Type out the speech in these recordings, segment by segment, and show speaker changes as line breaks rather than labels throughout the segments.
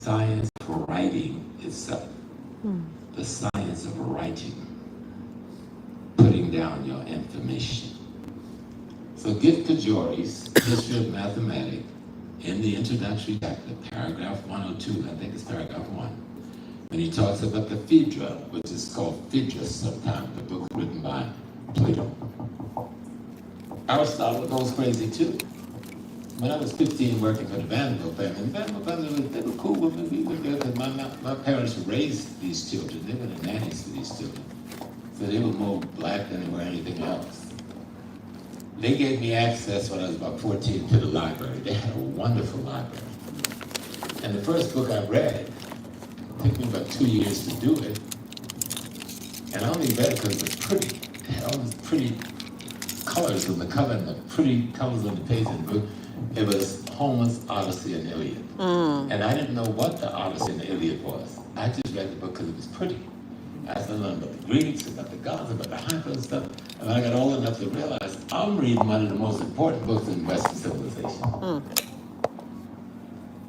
science of writing itself. The science of writing, putting down your information. So get Kajori's History of Mathematics in the introductory chapter, paragraph 102, I think it's paragraph 1, when he talks about the Phaedra, which is called Phaedrus sometimes, the book written by Plato. Aristotle goes crazy too. When I was 15 working for the Vanderbilt family, they were cool with me. We were there because my parents raised these children. They were the nannies for these children. So they were more black than they were anything else. They gave me access when I was about 14 to the library. They had a wonderful library. And the first book I read, it took me about 2 years to do it. And I only read it because it was pretty. It had all these pretty colors in the cover and the pretty colors on the page of the book. It was Homer's Odyssey and Iliad. And I didn't know what the Odyssey and the Iliad was. I just read the book because it was pretty. I started learning about the Greeks, about the gods, about the hyper and stuff. And I got old enough to realize I'm reading one of the most important books in Western civilization.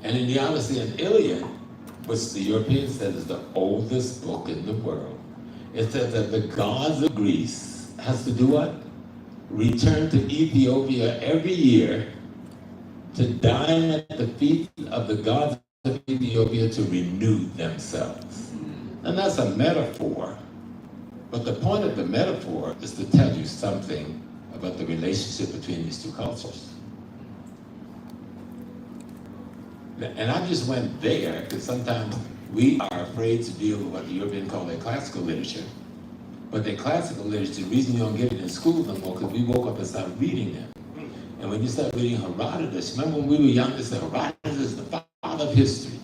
And in the Odyssey and Iliad, which the Europeans said is the oldest book in the world, it says that the gods of Greece has to do what? Return to Ethiopia every year to dine at the feet of the gods of Ethiopia to renew themselves. And that's a metaphor. But the point of the metaphor is to tell you something about the relationship between these two cultures. And I just went there because sometimes we are afraid to deal with what the Europeans call their classical literature. But their classical literature, the reason you don't get it in school no more, because we woke up and started reading them. And when you start reading Herodotus, remember when we were young, they said Herodotus is the father of history.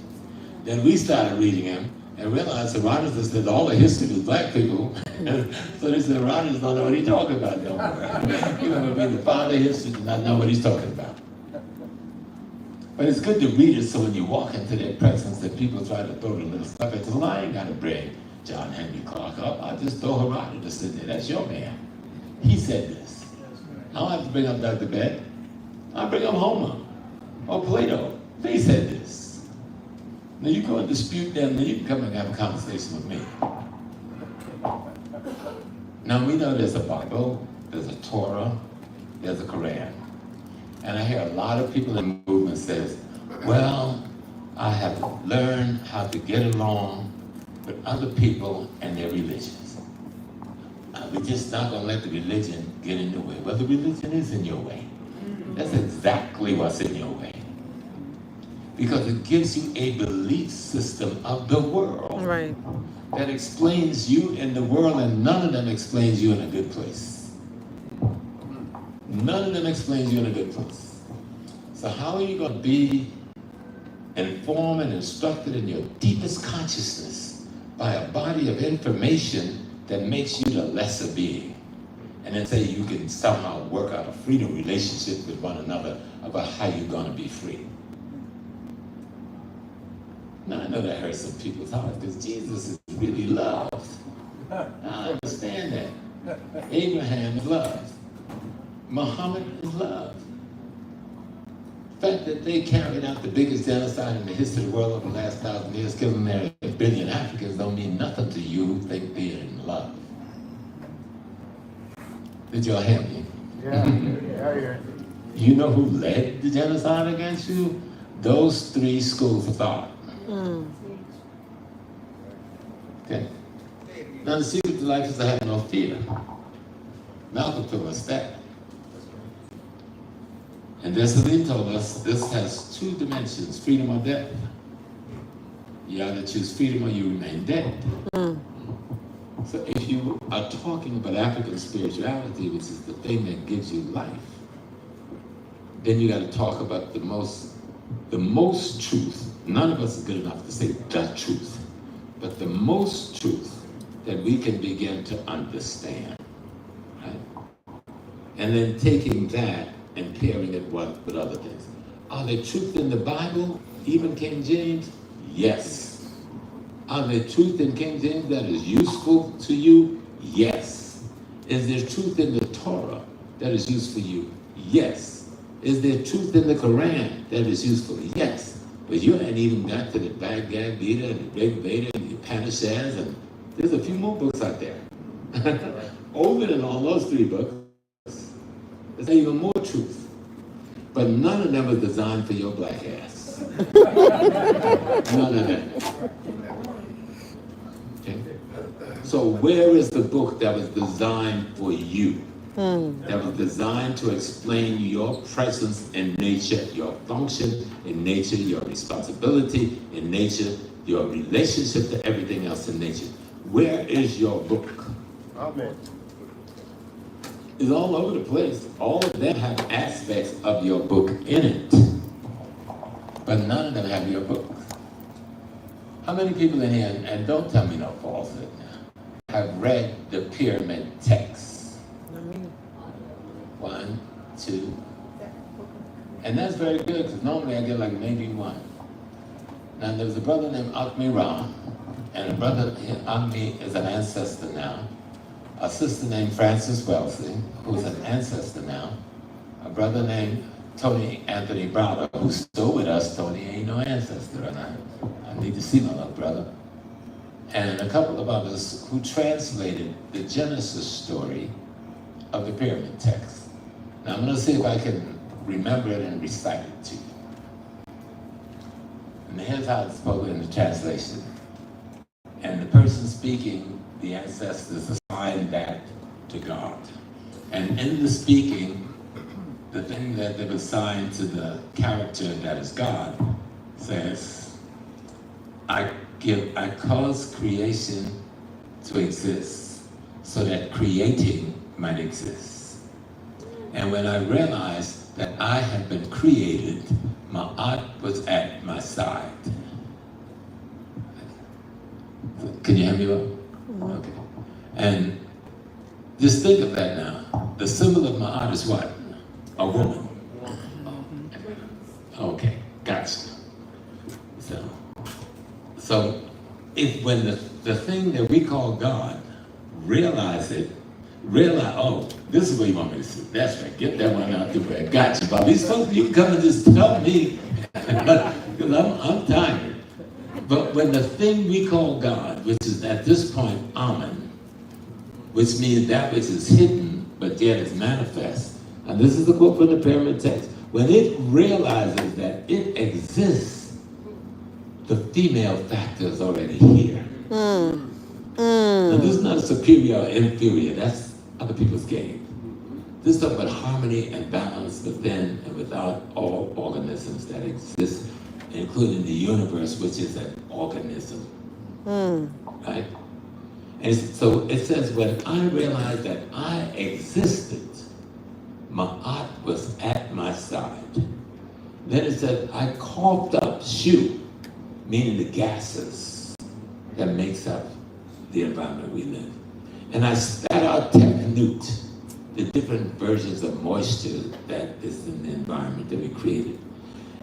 Then we started reading him and realized Herodotus did all the history with black people. So they said Herodotus don't know what he's talking about no more. He's going to be the father of history and not know what he's talking about. But it's good to read it so when you walk into their presence that people try to throw the little stuff at you. Well, I ain't got to bring John Henry Clark up. I just throw Herodotus in there. That's your man. He said this. I don't have to bring up Dr. Beck. I bring up Homer or Plato. They said this. Now you go and dispute them, then you can come and have a conversation with me. Now we know there's a Bible, there's a Torah, there's a Quran. And I hear a lot of people in the movement says, well, I have to learn how to get along with other people and their religions. We're just not going to let the religion get in the way. Well, the religion is in your way. That's exactly what's in your way. Because it gives you a belief system of the world that explains you in the world, and none of them explains you in a good place. None of them explains you in a good place. So how are you going to be informed and instructed in your deepest consciousness by a body of information that makes you the lesser being? And then say you can somehow work out a freedom relationship with one another about how you're going to be free. Now I know that hurts some people's hearts because Jesus is really loved. I understand that. Abraham is loved. Muhammad is loved. The fact that they carried out the biggest genocide in the history of the world over the last 1,000 years, killing nearly 1 billion Africans, don't mean nothing to you who think they're in love. Did y'all hear me?
Yeah.
You know who led the genocide against you? Those 3 schools of thought. Okay. Now the secret to life is to have no fear. Malcolm told us that. And Dessalines told us this has 2 dimensions, freedom or death. You either choose freedom or you remain dead. So if you are talking about African spirituality, which is the thing that gives you life, then you got to talk about the most truth. None of us is good enough to say the truth, but the most truth that we can begin to understand, right? And then taking that and pairing it with other things. Are there truth in the Bible, even King James? Yes. Are there truth in King James that is useful to you? Yes. Is there truth in the Torah that is useful for you? Yes. Is there truth in the Quran that is useful? Yes. But you ain't even got to the Baghdad Veda and the Great Veda and the Upanishads, and there's a few more books out there. Older than all those 3 books, there's even more truth. But none of them was designed for your black ass. None of them. Okay? So where is the book that was designed for you? That was designed to explain your presence in nature, your function in nature, your responsibility in nature, your relationship to everything else in nature. Where is your book?
Amen.
It's all over the place. All of them have aspects of your book in it, but none of them have your book. How many people in here, and don't tell me no falsehood now, have read the pyramid text? 1, 2, and that's very good because normally I get like maybe 1. Now there was a brother named Akmi Ra, and a brother, Akmi is an ancestor now. A sister named Frances Wellesley, who's an ancestor now. A brother named Tony Anthony Browder, who's still with us. Tony ain't no ancestor, and I need to see my little brother. And a couple of others who translated the Genesis story of the pyramid text. Now I'm going to see if I can remember it and recite it to you. And here's how it's spoken in the translation. And the person speaking, the ancestors assign that to God. And in the speaking, the thing that they've assigned to the character that is God says, I cause creation to exist so that creating might exist. And when I realized that I had been created, Ma'at was at my side. Can you hear me well? Okay. And just think of that now. The symbol of Ma'at is what? A woman. Okay, gotcha. So if when the thing that we call God realize, oh, this is where you want me to sit. That's right, get that one out the way. Gotcha, Bobby. You can come and just tell me, because I'm tired. But when the thing we call God, which is at this point Amen, which means that which is hidden but yet is manifest, and this is the quote from the pyramid text, when it realizes that it exists, the female factor is already here. Now this is not superior or inferior, that's other people's game. This is about harmony and balance within and without all organisms that exist, including the universe, which is an organism, right? And so it says, when I realized that I existed, Ma'at was at my side. Then it said, I coughed up Shu, meaning the gases that makes up the environment we live. And I spat out Tefnut, the different versions of moisture that is in the environment that we created.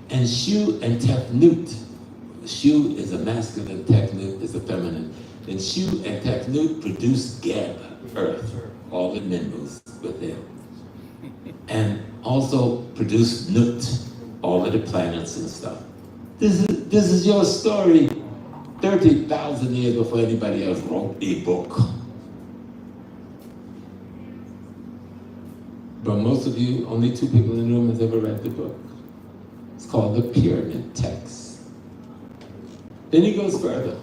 And Shu and Tefnut, Shu is a masculine, Tefnut is a feminine. And Shu and Tefnut produce Geb, earth, all the minerals within. And also produce Nut, all of the planets and stuff. This is your story 30,000 years before anybody else wrote a book. But most of you, only 2 people in the room has ever read the book. It's called the Pyramid Text. Then he goes further.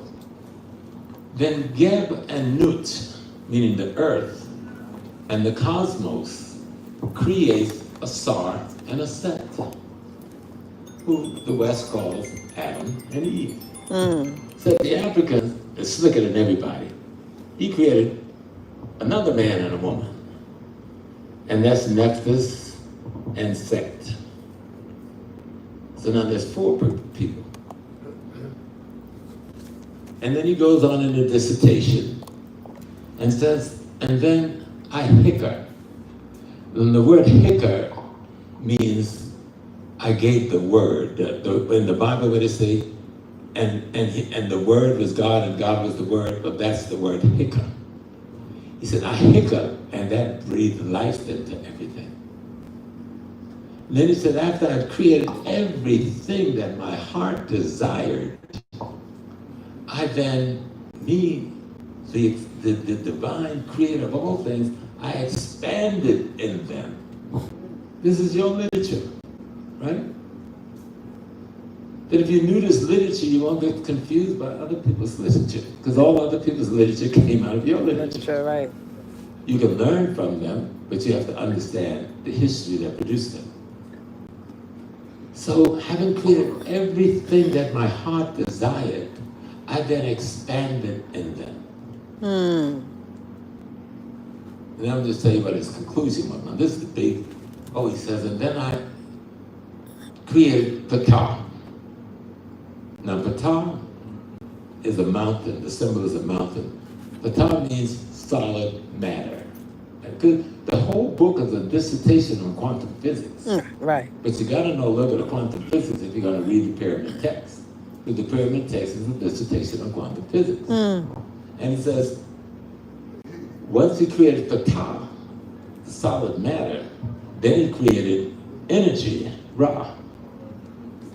Then Geb and Nut, meaning the earth and the cosmos, creates a Sar and a Set, who the West calls Adam and Eve. So the African is slicker than everybody. He created another man and a woman. And that's Nephthys and Set. So now there's 4 people. And then he goes on in the dissertation and says, and then I hicker. And the word hicker means I gave the word. In the Bible, where they say, and the word was God and God was the word, but that's the word hicker. He said, I hiccup, and that breathed life into everything. And then he said, after I'd created everything that my heart desired, I then, me, the divine creator of all things, I expanded in them. This is your literature, right? That if you knew this literature, you won't get confused by other people's literature, because all other people's literature came out of your literature.
Right.
You can learn from them, but you have to understand the history that produced them. So, having created everything that my heart desired, I then expanded in them. And I'm just tell you what his conclusion was. Now, this is the big. Oh, he says, and then I created Ptah. Now, Ptah is a mountain. The symbol is a mountain. Ptah means solid matter. The whole book is a dissertation on quantum physics.
Right.
But you got to know a little bit of quantum physics if you're going to read the pyramid text. Because the pyramid text is a dissertation on quantum physics. And he says, once he created Ptah, the solid matter, then he created energy, Ra,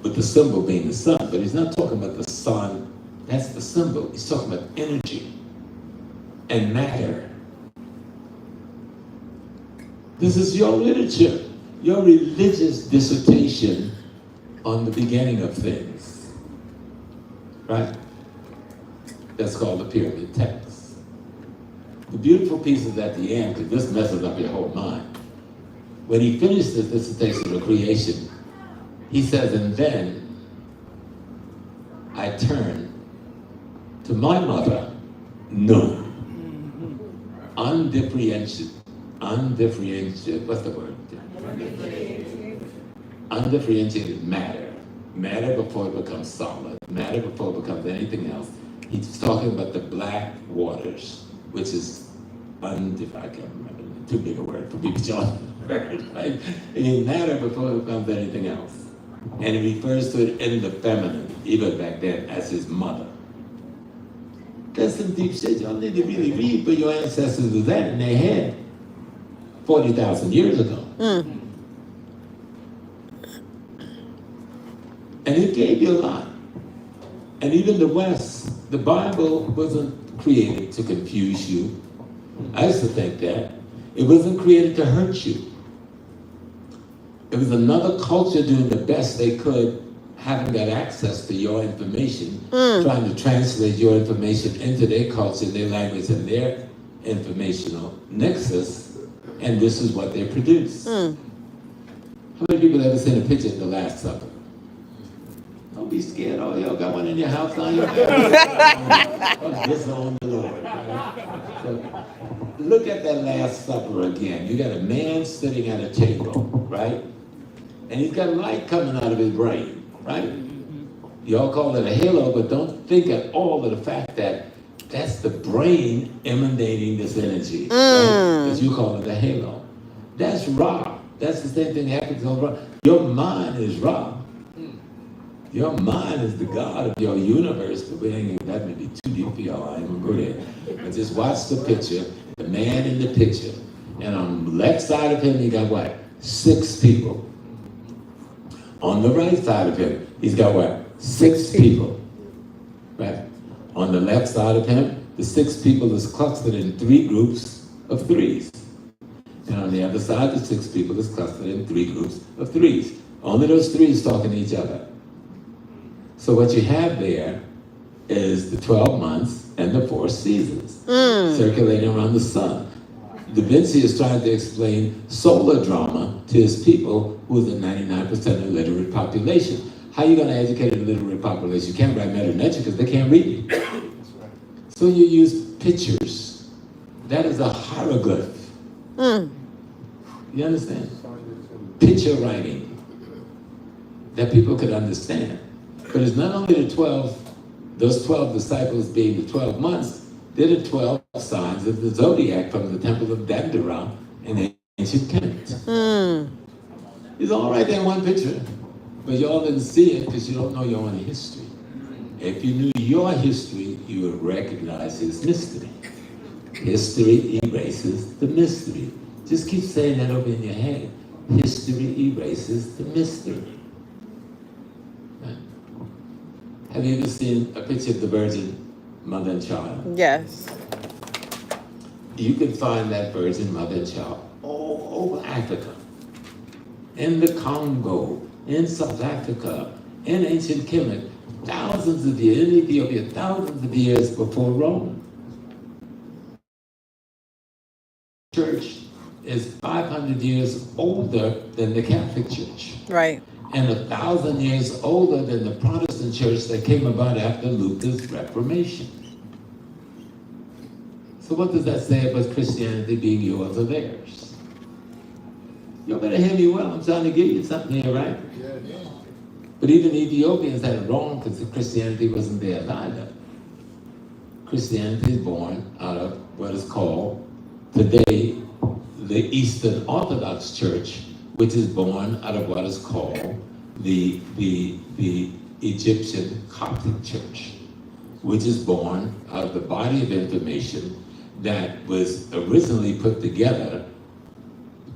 with the symbol being the sun. But he's not talking about the sun, that's the symbol. He's talking about energy and matter. This is your literature, your religious dissertation on the beginning of things, right? That's called the pyramid text. The beautiful piece is at the end, because this messes up your whole mind. When he finished this dissertation of creation, he says, and then I turned to my mother, Nun, what's the word? Undifferentiated matter. Matter before it becomes solid. Matter before it becomes anything else. He's talking about the black waters, which is I can't remember, too big a word for people John. Right? It means matter before it becomes anything else. And he refers to it in the feminine, even back then, as his mother. That's some deep shit y'all need to really read, but your ancestors was that in their head 40,000 years ago. And it gave you a lot. And even the West, the Bible wasn't created to confuse you. I used to think that. It wasn't created to hurt you. It was another culture doing the best they could, having got access to your information, trying to translate your information into their culture, their language, and their informational nexus, and this is what they produce. How many people ever seen a picture of the Last Supper? Don't be scared. Oh, y'all got one in your house now? Disown the Lord. Right? So, look at that Last Supper again. You got a man sitting at a table, right? And he's got light coming out of his brain, right? Y'all call it a halo, but don't think at all of the fact that that's the brain emanating this energy, right? As you call it a halo. That's Ra. That's the same thing happens on Ra. Your mind is Ra. Your mind is the God of your universe, but that may be too deep for y'all. I ain't gonna go there. But just watch the picture, the man in the picture. And on the left side of him, he got what? 6 people. On the right side of him, he's got what? 6 people. Right? On the left side of him, the 6 people is clustered in 3 groups of 3s. And on the other side, the 6 people is clustered in 3 groups of 3s. Only those 3s talking to each other. So what you have there is the 12 months and the 4 seasons circulating around the sun. Da Vinci is trying to explain solar drama to his people, who's a 99% illiterate population. How are you going to educate an illiterate population? You can't write metametric because they can't read it. So you use pictures. That is a hieroglyph. You understand? Picture writing that people could understand. But it's not only the 12, those 12 disciples being the 12 months, they're the 12 signs of the zodiac from the temple of Dandara in ancient Kemet. It's all right there in one picture, but y'all didn't see it because you don't know your own history. If you knew your history, you would recognize his mystery. History erases the mystery. Just keep saying that over in your head. history erases the mystery. Right? Have you ever seen a picture of the Virgin Mother and Child?
Yes.
You can find that Virgin Mother and Child all over Africa, in the Congo, in South Africa, in ancient Kemet, thousands of years, in Ethiopia, thousands of years before Rome. Church is 500 years older than the Catholic Church.
Right.
And 1,000 years older than the Protestant church that came about after Luther's Reformation. So what does that say about Christianity being yours or theirs? You better hear me well, I'm trying to give you something here, right?
Yeah.
But even Ethiopians had it wrong because Christianity wasn't theirs either. Christianity is born out of what is called today the Eastern Orthodox Church, which is born out of what is called the Egyptian Coptic Church, which is born out of the body of information that was originally put together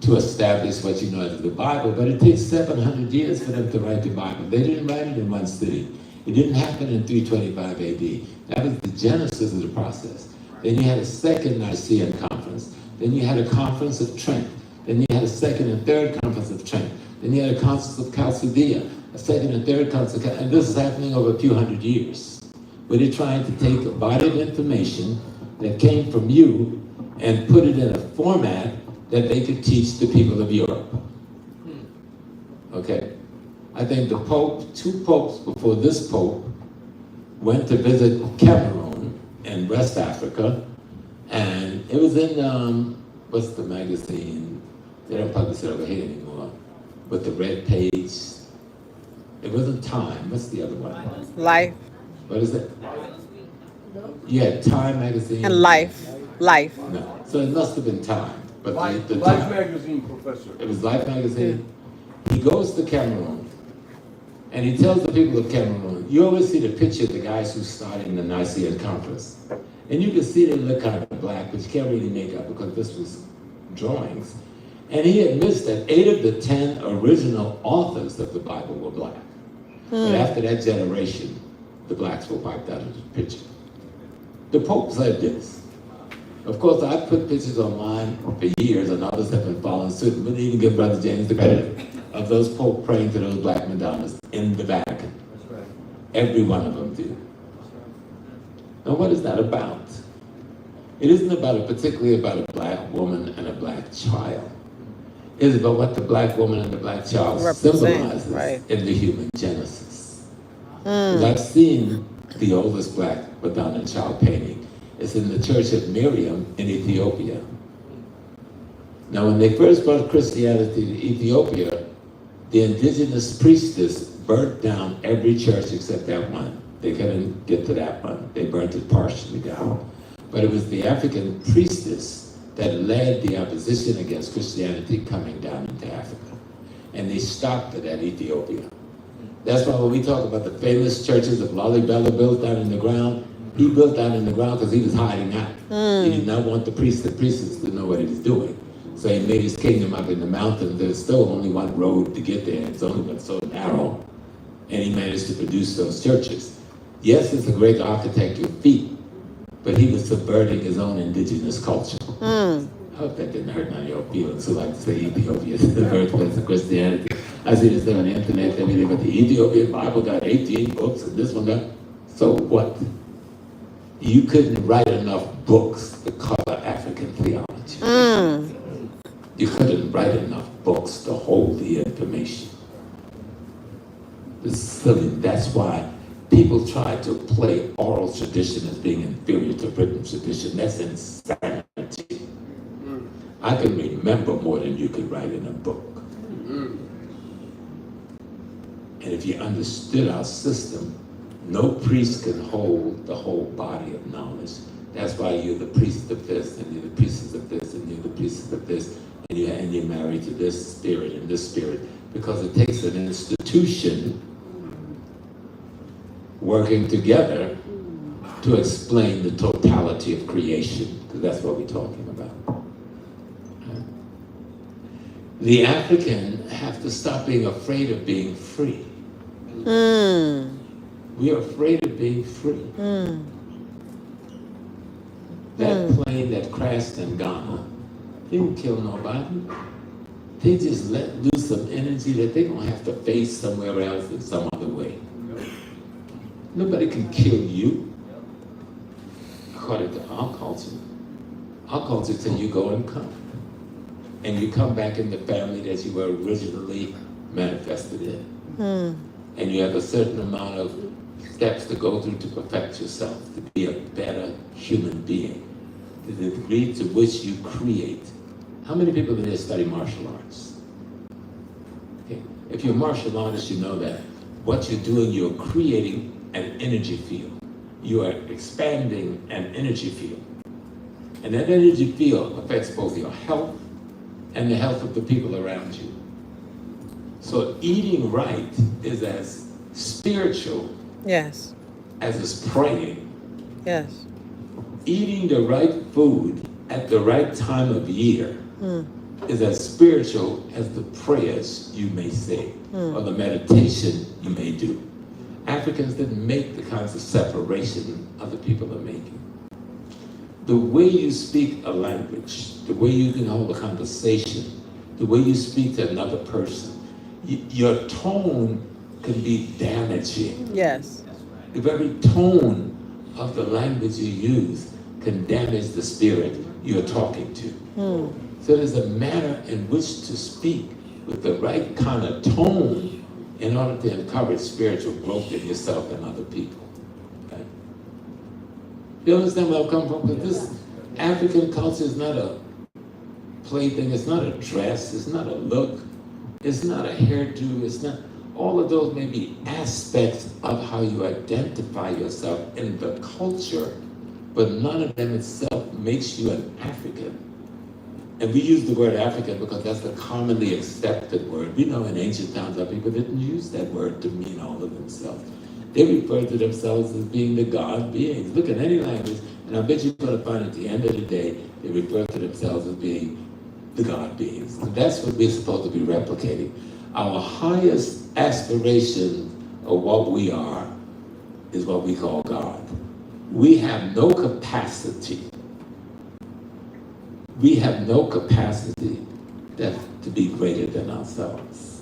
to establish what you know as the Bible, but it takes 700 years for them to write the Bible. They didn't write it in one city. It didn't happen in 325 AD. That was the genesis of the process. Then you had a second Nicene conference. Then you had a conference of Trent. Then you had a second and third conference of Trent. Then you had a council of Chalcedon, a second and third council, and this is happening over a few hundred years, where they're trying to take a body of information that came from you and put it in a format that they could teach the people of Europe. Okay? I think the Pope, two popes before this Pope, went to visit Cameroon in West Africa, and it was in, what's the magazine? They don't publish it over here anymore, with the red page. It wasn't Time, what's the other one?
Life.
What is it? Yeah, Time magazine.
And Life. Life.
No, so it must have been Time. But
Life
the
magazine, Professor.
It was Life magazine. He goes to Cameroon, and he tells the people of Cameroon, you always see the picture of the guys who started in the Nicene Conference. And you can see they look kind of black, but you can't really make out because this was drawings. And he admits that 8 of the 10 original authors of the Bible were black. But after that generation, the blacks were wiped out of the picture. The Pope said this. Of course, I've put pictures on mine for years, and others have been following suit. We didn't even give Brother James the credit of those Pope praying to those black Madonnas in the Vatican.
That's right.
Every one of them do. Now, what is that about? It isn't particularly about a black woman and a black child. It's about what the black woman and the black child symbolizes in the human genesis. 'Cause I've seen the oldest black Madonna and child painting. It's in the Church of Miriam in Ethiopia. Now, when they first brought Christianity to Ethiopia, the indigenous priestess burnt down every church except that one. They couldn't get to that one. They burnt it partially down. But it was the African priestess that led the opposition against Christianity coming down into Africa. And they stopped it at Ethiopia. That's why when we talk about the famous churches of Lalibela built down in the ground, he built down in the ground because he was hiding out. He did not want the priests and priestesses to know what he was doing. So he made his kingdom up in the mountains. There's still only one road to get there. It's only been so narrow. And he managed to produce those churches. Yes, it's a great architectural feat, but he was subverting his own indigenous culture. I hope that didn't hurt none of your feelings who like to say Ethiopia is the birthplace of Christianity. I see this thing on the internet every day, but the Ethiopian Bible got 18 books and this one got, so what? You couldn't write enough books to cover African theology. You couldn't write enough books to hold the information. It's silly. That's why people try to play oral tradition as being inferior to written tradition. That's insanity. I can remember more than you could write in a book. And if you understood our system, no priest can hold the whole body of knowledge. That's why you're the priest of this, and you're the priestess of this, and you're the priestess of this, and you're married to this spirit and this spirit, because it takes an institution working together to explain the totality of creation, because that's what we're talking about. The African have to stop being afraid of being free. We are afraid of being free. That plane that crashed in Ghana didn't kill nobody. They just let loose some energy that they're going to have to face somewhere else in some other way. Nobody can kill you. According to our culture says you go and come. And you come back in the family that you were originally manifested in. And you have a certain amount of steps to go through to perfect yourself, to be a better human being, to the degree to which you create. How many people in here study martial arts? Okay. If you're a martial artist, you know that what you're doing, you're creating an energy field. You are expanding an energy field. And that energy field affects both your health and the health of the people around you. So eating right is as spiritual
Yes.
as is praying.
Yes.
Eating the right food at the right time of year is as spiritual as the prayers you may say or the meditation you may do. Africans didn't make the kinds of separation other people are making. The way you speak a language, the way you can hold a conversation, the way you speak to another person, your tone can be damaging.
Yes.
The very tone of the language you use can damage the spirit you're talking to. So there's a manner in which to speak with the right kind of tone in order to encourage spiritual growth in yourself and other people. Okay? You understand where I'm coming from? Because this African culture is not a plaything, it's not a dress, it's not a look, it's not a hairdo, it's not, all of those may be aspects of how you identify yourself in the culture, but none of them itself makes you an African. And we use the word African because that's the commonly accepted word. We know in ancient times our people didn't use that word to mean all of themselves. They refer to themselves as being the God beings. Look at any language, and I bet you're going to find at the end of the day, they refer to themselves as being the God beings. And that's what we're supposed to be replicating. Our highest aspiration of what we are is what we call God. We have no capacity. We have no capacity to be greater than ourselves.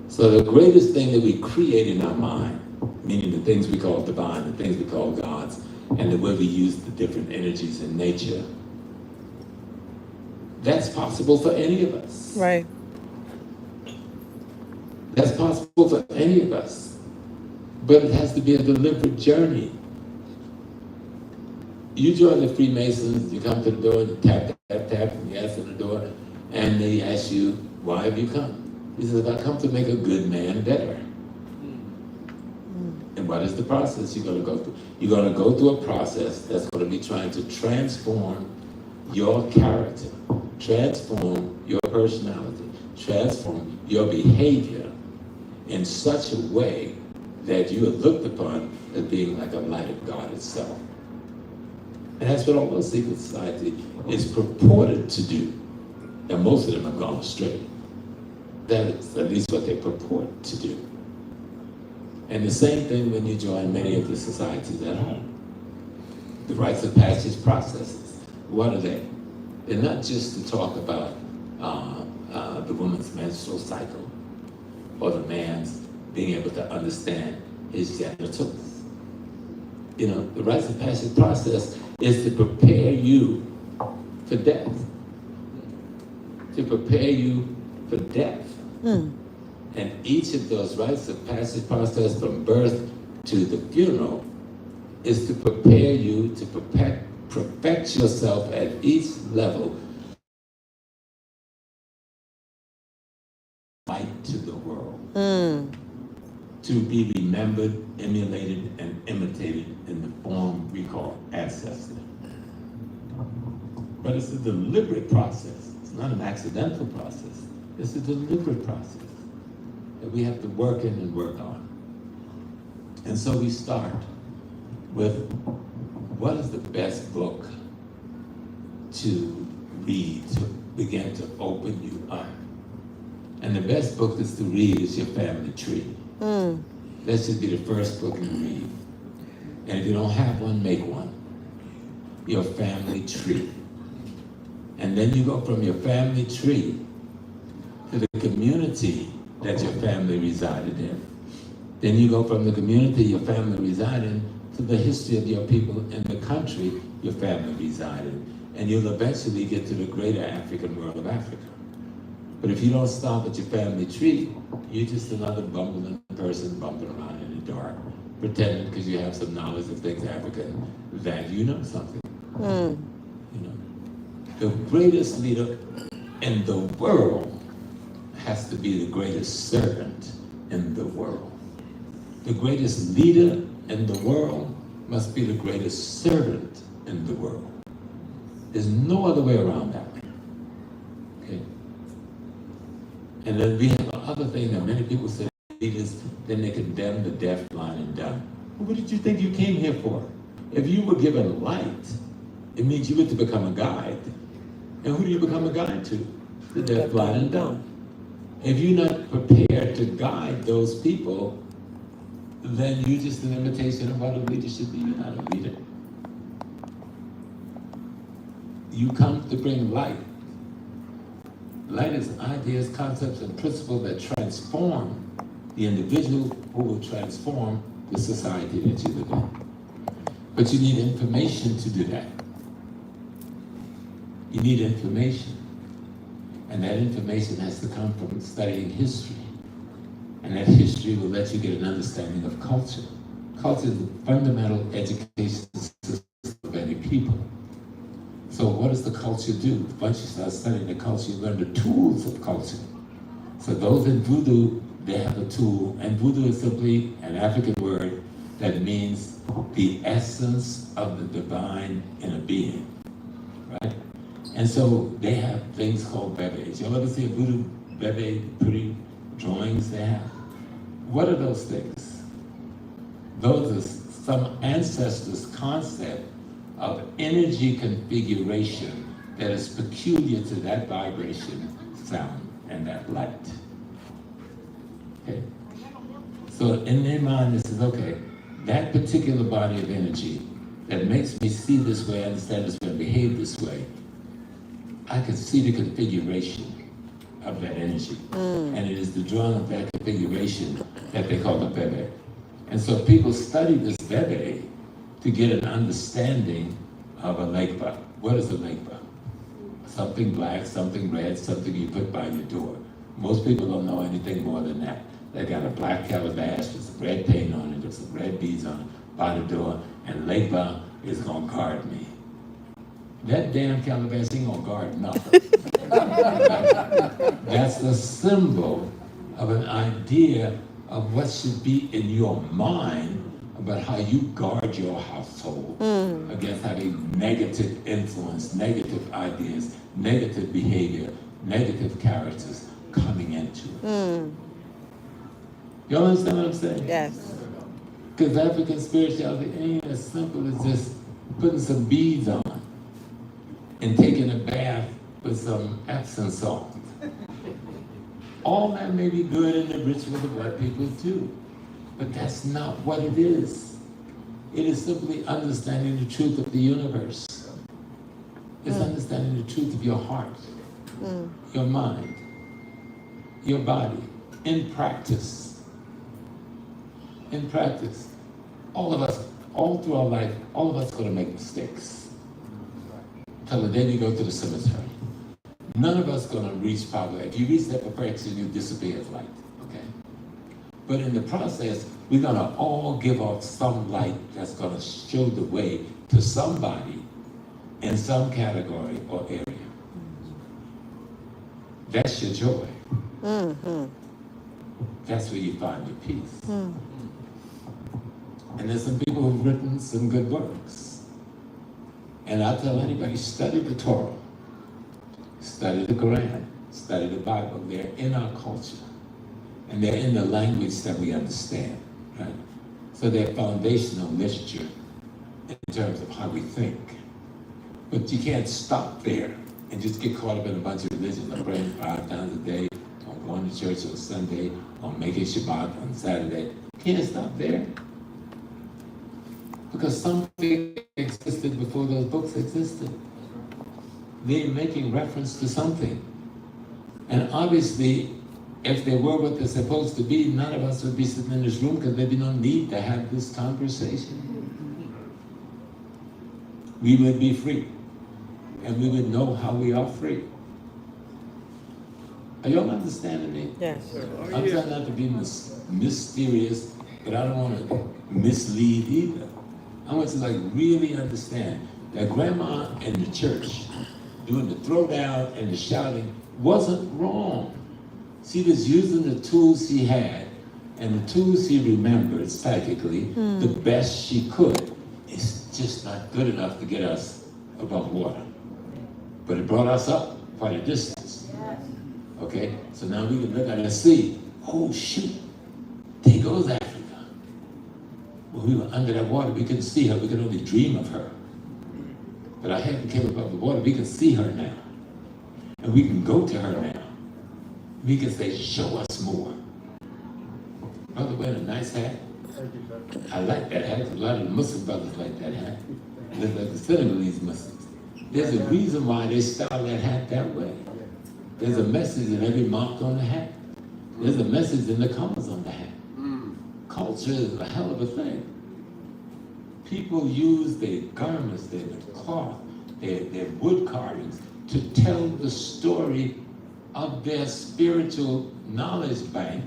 So the greatest thing that we create in our mind, meaning the things we call divine, the things we call gods, and the way we use the different energies in nature, that's possible for any of us.
Right.
That's possible for any of us. But it has to be a deliberate journey. You join the Freemasons, you come to the door, you tap, tap, tap, and you ask for the door, and they ask you, why have you come? He says, I come to make a good man better. And what is the process you're going to go through? You're going to go through a process that's going to be trying to transform your character, transform your personality, transform your behavior in such a way that you are looked upon as being like a light of God itself. And that's what all those secret society is purported to do. And most of them have gone astray. That is at least what they purport to do. And the same thing when you join many of the societies at home. The rites of passage processes. What are they? They're not just to talk about the woman's menstrual cycle or the man's being able to understand his genitals. You know, the rites of passage process is to prepare you for death. To prepare you for death. And each of those rites of passage process from birth to the funeral is to prepare you to perfect yourself at each level. Light to the world. To be remembered, emulated, and imitated in the form we call ancestry. But it's a deliberate process. It's not an accidental process. It's a deliberate process that we have to work in and work on. And so we start with what is the best book to read to begin to open you up And the best book is to read is your family tree. That should be the first book you read. And if you don't have one, make one. Your family tree. And then you go from your family tree to the community that your family resided in. Then you go from the community your family resided in to the history of your people in the country your family resided. And you'll eventually get to the greater African world of Africa. But if you don't stop at your family tree, you're just another bumbling person bumping around in the dark, pretending because you have some knowledge of things African that you know something. You know, the greatest leader in the world has to be the greatest servant in the world. The greatest leader in the world must be the greatest servant in the world. There's no other way around that. Okay? And then we have another thing that many people say leaders, then they condemn the deaf, blind, and dumb. Well, what did you think you came here for? If you were given light, it means you were to become a guide. And who do you become a guide to? The deaf, blind, and dumb. If you're not prepared to guide those people, then you're just an imitation of what a leader should be. You're not a leader. You come to bring light. Light is ideas, concepts, and principles that transform the individual who will transform the society that you live in. But you need information to do that. You need information. And that information has to come from studying history. And that history will let you get an understanding of culture. Culture is the fundamental education system of any people. So what does the culture do? Once you start studying the culture, you learn the tools of culture. So those in voodoo, they have a tool, and voodoo is simply an African word that means the essence of the divine in a being, right? And so they have things called bebes. You'll ever see a voodoo bebe, pretty drawings they have? What are those things? Those are some ancestors' concept of energy configuration that is peculiar to that vibration, sound, and that light. Okay? So in their mind, this is okay, that particular body of energy that makes me see this way, understand this way, and behave this way, I can see the configuration of that energy. And it is the drawing of that configuration that they call the bebe. And so people study this bebe to get an understanding of a legba. What is a legba? Something black, something red, something you put by your door. Most people don't know anything more than that. They got a black calabash with some red paint on it, with some red beads on it by the door, and legba is gonna guard me. That damn calabash ain't gonna guard nothing. That's the symbol of an idea of what should be in your mind about how you guard your household against having negative influence, negative ideas, negative behavior, negative characters coming into it. Y'all understand what I'm saying?
Yes.
Because African spirituality ain't as simple as just putting some beads on and taking a bath with some Epsom salt. All that may be good in the ritual of what people do, but that's not what it is. It is simply understanding the truth of the universe. It's understanding the truth of your heart, your mind, your body, in practice. In practice. All of us, all through our life, all of us are going to make mistakes. Till the day we go to the cemetery. None of us going to reach power. If you reach that perfection, you disappear as light, okay? But in the process, we're going to all give off some light that's going to show the way to somebody in some category or area. That's your joy. That's where you find your peace. And there's some people who've written some good works. And I tell anybody, study the Torah, study the Quran, study the Bible. They're in our culture. And they're in the language that we understand, right? So they're foundational literature in terms of how we think. But you can't stop there and just get caught up in a bunch of religions. I'm praying 5 times a day, I'm going going to church on Sunday or making Shabbat on Saturday. Can't stop there. Because something existed before those books existed. They're making reference to something. And obviously, if they were what they're supposed to be, none of us would be sitting in this room because there'd be no need to have this conversation. We would be free. And we would know how we are free. Are y'all understanding me?
Yes.
I'm trying not to be mysterious, but I don't want to mislead either. I want you to really understand that grandma in the church doing the throwdown and the shouting wasn't wrong. She was using the tools she had and the tools she remembered psychically the best she could. It's just not good enough to get us above water. But it brought us up quite a distance. Okay? So now we can look at it and see, oh shoot, there goes Africa. When we were under that water, we couldn't see her, we could only dream of her. But our head came above the water, we can see her now. And we can go to her now. We can say, show us more. Brother wearing a nice hat. I like that hat. A lot of the Muslim brothers like that hat. Just like the Senegalese Muslims. There's a reason why they style that hat that way. There's a message in every mark on the hat. There's a message in the colors on the hat. Culture is a hell of a thing. People use their garments, their cloth, their wood carvings to tell the story of their spiritual knowledge bank,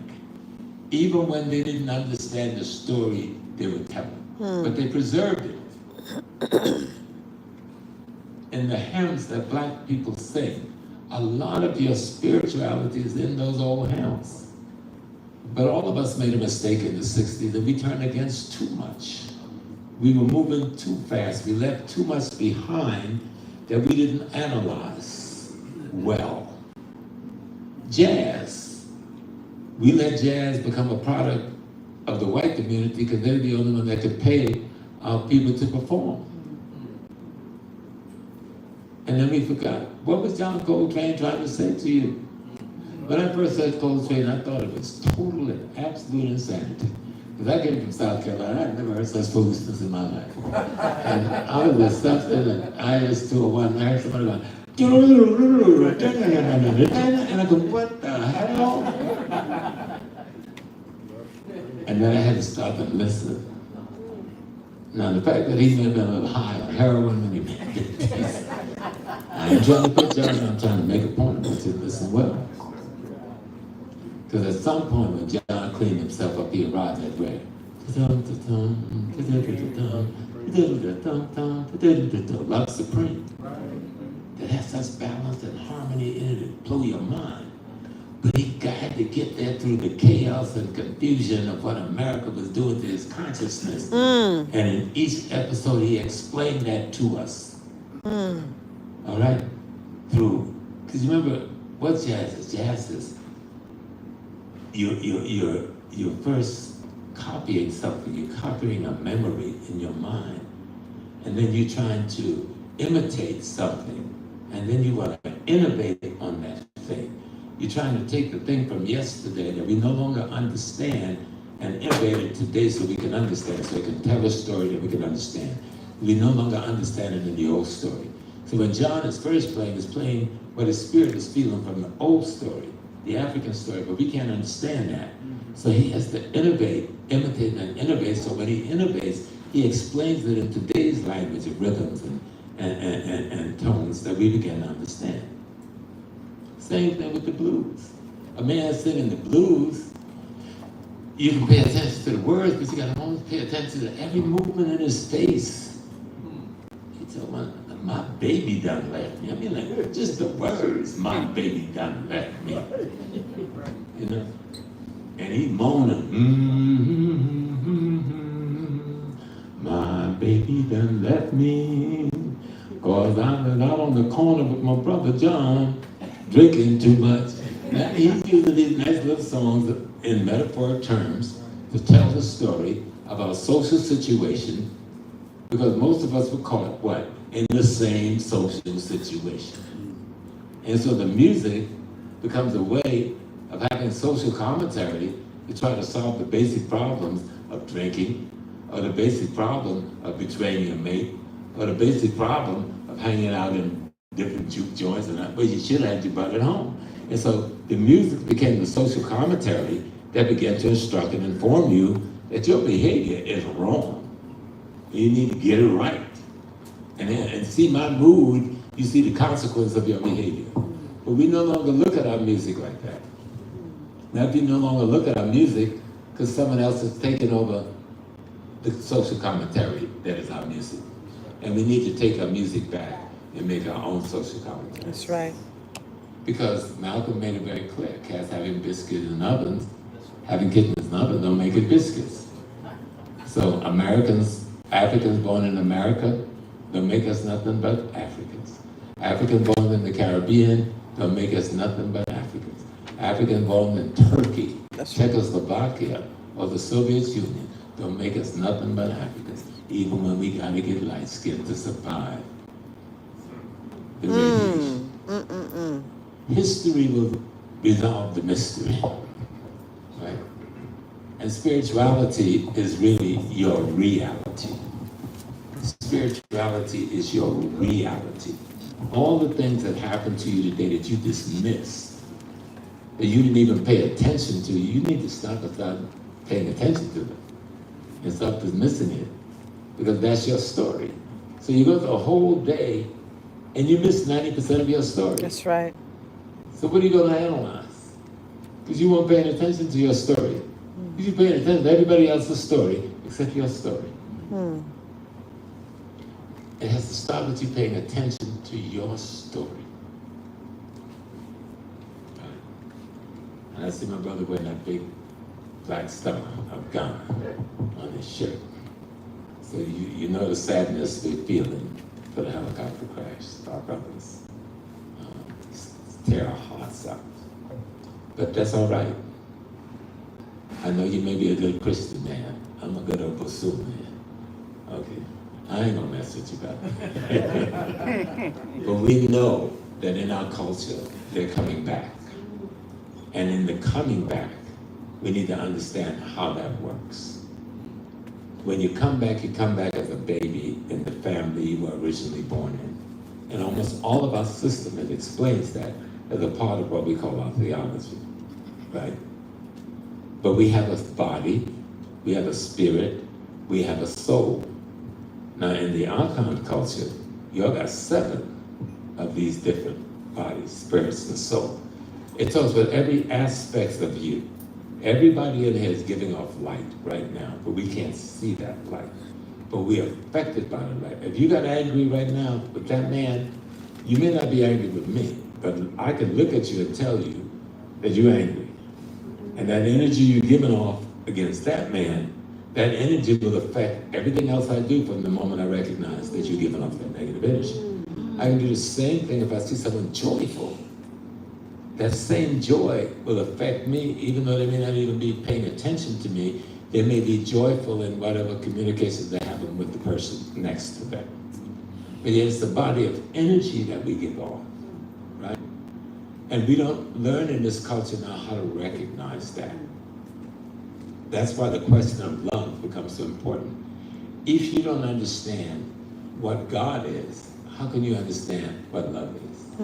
even when they didn't understand the story they were telling. But they preserved it. In the hymns that black people sing, a lot of your spirituality is in those old hymns. But all of us made a mistake in the 60s and we turned against too much. We were moving too fast. We left too much behind that we didn't analyze well. Jazz. We let jazz become a product of the white community because they're the only one that could pay people to perform. And then we forgot. What was John Coltrane trying to say to you? When I first heard Coltrane, I thought it was total and absolute insanity. Because I came from South Carolina, I'd never heard such foolishness in my life. And I was something at IS-201, I heard somebody going, and I go, what the hell? And then I had to stop and listen. Now, the fact that he may have been a little high on heroin when he made this, I ain't trying to put John, I'm trying to make a point about you, listen well. Because at some point when John cleaned himself up, he arrived at where? Love Supreme. That has such balance and harmony in it, it blow your mind. But he had to get there through the chaos and confusion of what America was doing to his consciousness. And in each episode, he explained that to us. All right? Through, because you remember what jazz is? Jazz is you're first copying something. You're copying a memory in your mind. And then you're trying to imitate something. And then you want to innovate on that thing. You're trying to take the thing from yesterday that we no longer understand and innovate it today so we can understand, so we can tell a story that we can understand. We no longer understand it in the old story. So when John is first playing, he's playing what his spirit is feeling from the old story, the African story, but we can't understand that. So he has to innovate, imitate and innovate. So when he innovates, he explains it in today's language of rhythms and tones that we begin to understand. Same thing with the blues. A man singing the blues, you can pay attention to the words, but you gotta always pay attention to every movement in his face. He told my baby done left me. I mean, like, just the words, my baby done left me. You know? And he moaning, my baby done left me, 'cause I'm out on the corner with my brother John, drinking too much. Now, he's using these nice little songs in metaphoric terms to tell the story about a social situation, because most of us were caught, what? In the same social situation. And so the music becomes a way of having social commentary to try to solve the basic problems of drinking, or the basic problem of betraying your mate, or the basic problem of hanging out in different juke joints, and well, you should have your butt at home. And so the music became the social commentary that began to instruct and inform you that your behavior is wrong. You need to get it right. And see my mood, you see the consequence of your behavior. But we no longer look at our music like that. Now, if you no longer look at our music, because someone else has taken over the social commentary that is our music. And we need to take our music back and make our own social commentary.
That's right.
Because Malcolm made it very clear, cats having biscuits in ovens, having kittens in ovens don't make it biscuits. So Americans, Africans born in America, don't make us nothing but Africans. Africans born in the Caribbean don't make us nothing but Africans. Africans born in Turkey, Czechoslovakia, or the Soviet Union don't make us nothing but Africans, even when we gotta get light skin to survive the radiation. History will resolve the mystery, right? And spirituality is really your reality. Spirituality is your reality. All the things that happened to you today that you dismissed, that you didn't even pay attention to, you need to stop and start paying attention to them and stop dismissing it, because that's your story. So you go through a whole day and you miss 90% of your story.
That's right.
So what are you going to analyze? Because you weren't paying attention to your story. You're paying attention to everybody else's story except your story. It has to start with you paying attention to your story. And I see my brother wearing that big black star of Ghana on his shirt. So you know the sadness we're feeling for the helicopter crash, our brothers. Tear our hearts out. But that's all right. I know you may be a good Christian man. I'm a good Obosu man. Okay. I ain't gonna mess with you about that. But we know that in our culture, they're coming back. And in the coming back, we need to understand how that works. When you come back as a baby in the family you were originally born in. And almost all of our system, it explains that as a part of what we call our theology, right? But we have a body, we have a spirit, we have a soul. Now in the Archon culture, you all got 7 of these different bodies, spirits and soul. It talks about every aspect of you. Everybody in here is giving off light right now, but we can't see that light. But we are affected by the light. If you got angry right now with that man, you may not be angry with me, but I can look at you and tell you that you're angry. And that energy you're giving off against that man, that energy will affect everything else I do from the moment I recognize that you're giving off that negative energy. I can do the same thing if I see someone joyful. That same joy will affect me, even though they may not even be paying attention to me. They may be joyful in whatever communications they're having with the person next to them. But it's the body of energy that we give off, right? And we don't learn in this culture now how to recognize that. That's why the question of love becomes so important. If you don't understand what God is, how can you understand what love is?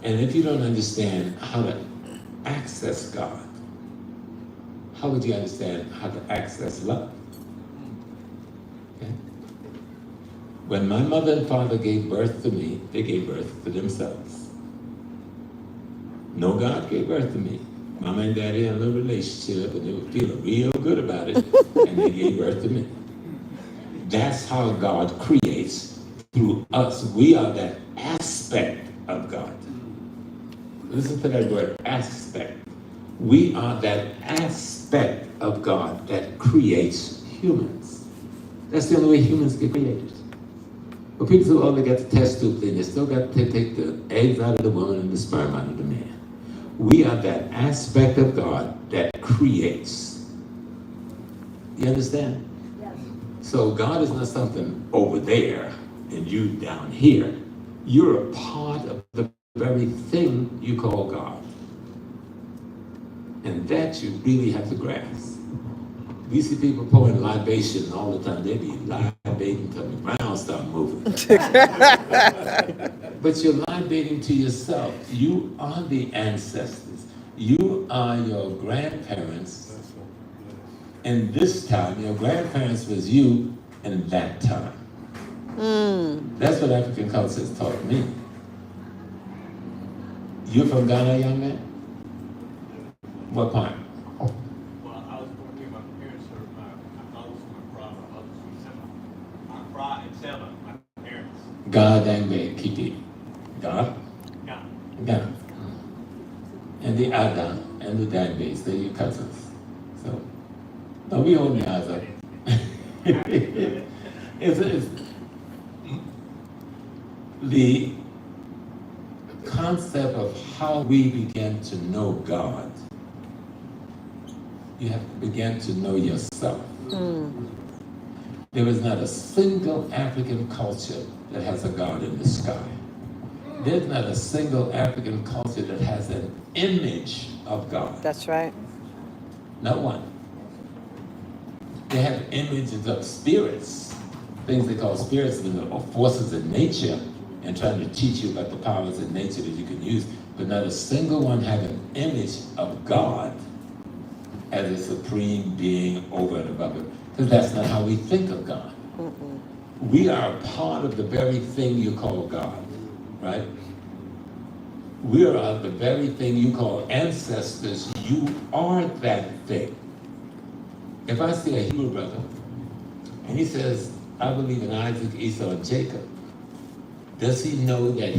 And if you don't understand how to access God, how would you understand how to access love? Okay? When my mother and father gave birth to me, they gave birth to themselves. No God gave birth to me. Mama and daddy had a little relationship and they were feeling real good about it, and they gave birth to me. That's how God creates through us. We are that aspect of God. Listen to that word, aspect. We are that aspect of God that creates humans. That's the only way humans get created. But people who only got the test tube thing, they still got to take the eggs out of the woman and the sperm out of the man. We are that aspect of God that creates. You understand? Yes. So God is not something over there and you down here. You're a part of the very thing you call God. And that you really have to grasp. We see people pouring libation all the time. They be libating till the ground start moving. But you're libating to yourself. You are the ancestors. You are your grandparents. And this time, your grandparents was you in that time. That's what African culture has taught me. You're from Ghana, young man? What part?
Well, I was born here. My parents are my father was from Accra, my mother was from Selma. Accra and Selma, my parents.
God and Kiti. God?
Ghana.
Ghana. And the Ada and the Danbes, they're your cousins. So, no, we hold the eyes up. it's the concept of how we begin to know God. You have to begin to know yourself. There is not a single African culture that has a God in the sky. There's not a single African culture that has an image of God.
That's right.
Not one. They have images of spirits, things they call spirits, or forces in nature, and trying to teach you about the powers in nature that you can use, but not a single one have an image of God as a supreme being over and above it. Because that's not how we think of God. We are a part of the very thing you call God, right? We are the very thing you call ancestors. You are that thing. If I see a Hebrew brother, and he says, I believe in Isaac, Esau, and Jacob, does he know that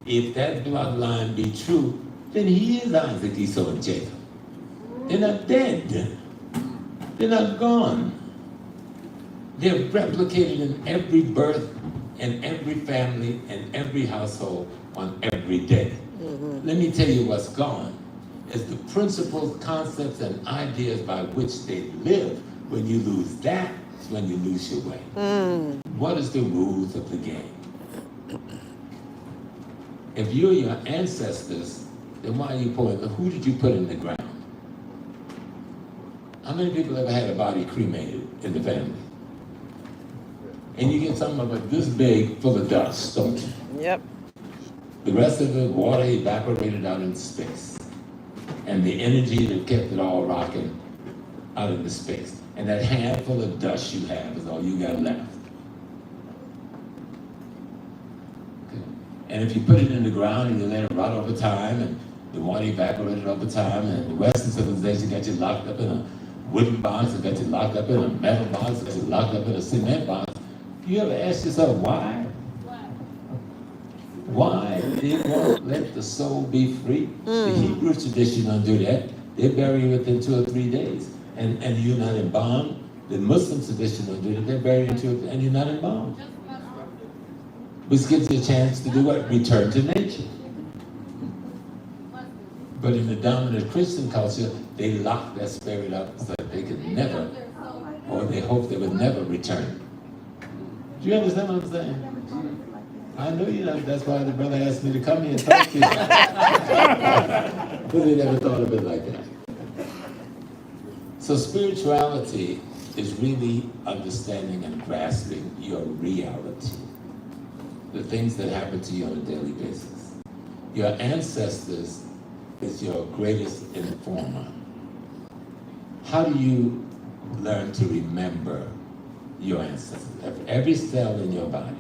if that bloodline be true, then he is Isaac, Esau, and Jacob? They're not dead. They're not gone. They're replicated in every birth, in every family, in every household, on every day. Let me tell you what's gone. It's the principles, concepts, and ideas by which they live. When you lose that, it's when you lose your way. What is the rules of the game? If you're your ancestors, then why are you pulling? Who did you put in the ground? How many people ever had a body cremated in the family? And you get something about this big full of dust, don't you?
Yep.
The rest of it, water evaporated out into space. And the energy that kept it all rocking out into space. And that handful of dust you have is all you got left. Okay. And if you put it in the ground and you let it rot over time, and the water evaporated over time, and the Western civilization got you locked up in a wooden box, and got you locked up in a metal box, and got you locked up in a cement box, you ever ask yourself why? Why they won't let the soul be free? The Hebrew tradition don't do that. They bury you within 2 or 3 days, and you're not embalmed. The Muslim tradition don't do that. They bury you and you're not embalmed, which gives you a chance to do what? Return to nature. But in the dominant Christian culture, they lock that spirit up so that they could never, or they hope they would never return. Do you understand what I'm saying? I know you know. That's why the brother asked me to come here and talk to you. Because he never thought of it like that. So spirituality is really understanding and grasping your reality. The things that happen to you on a daily basis. Your ancestors is your greatest informer. How do you learn to remember your ancestors? Every cell in your body,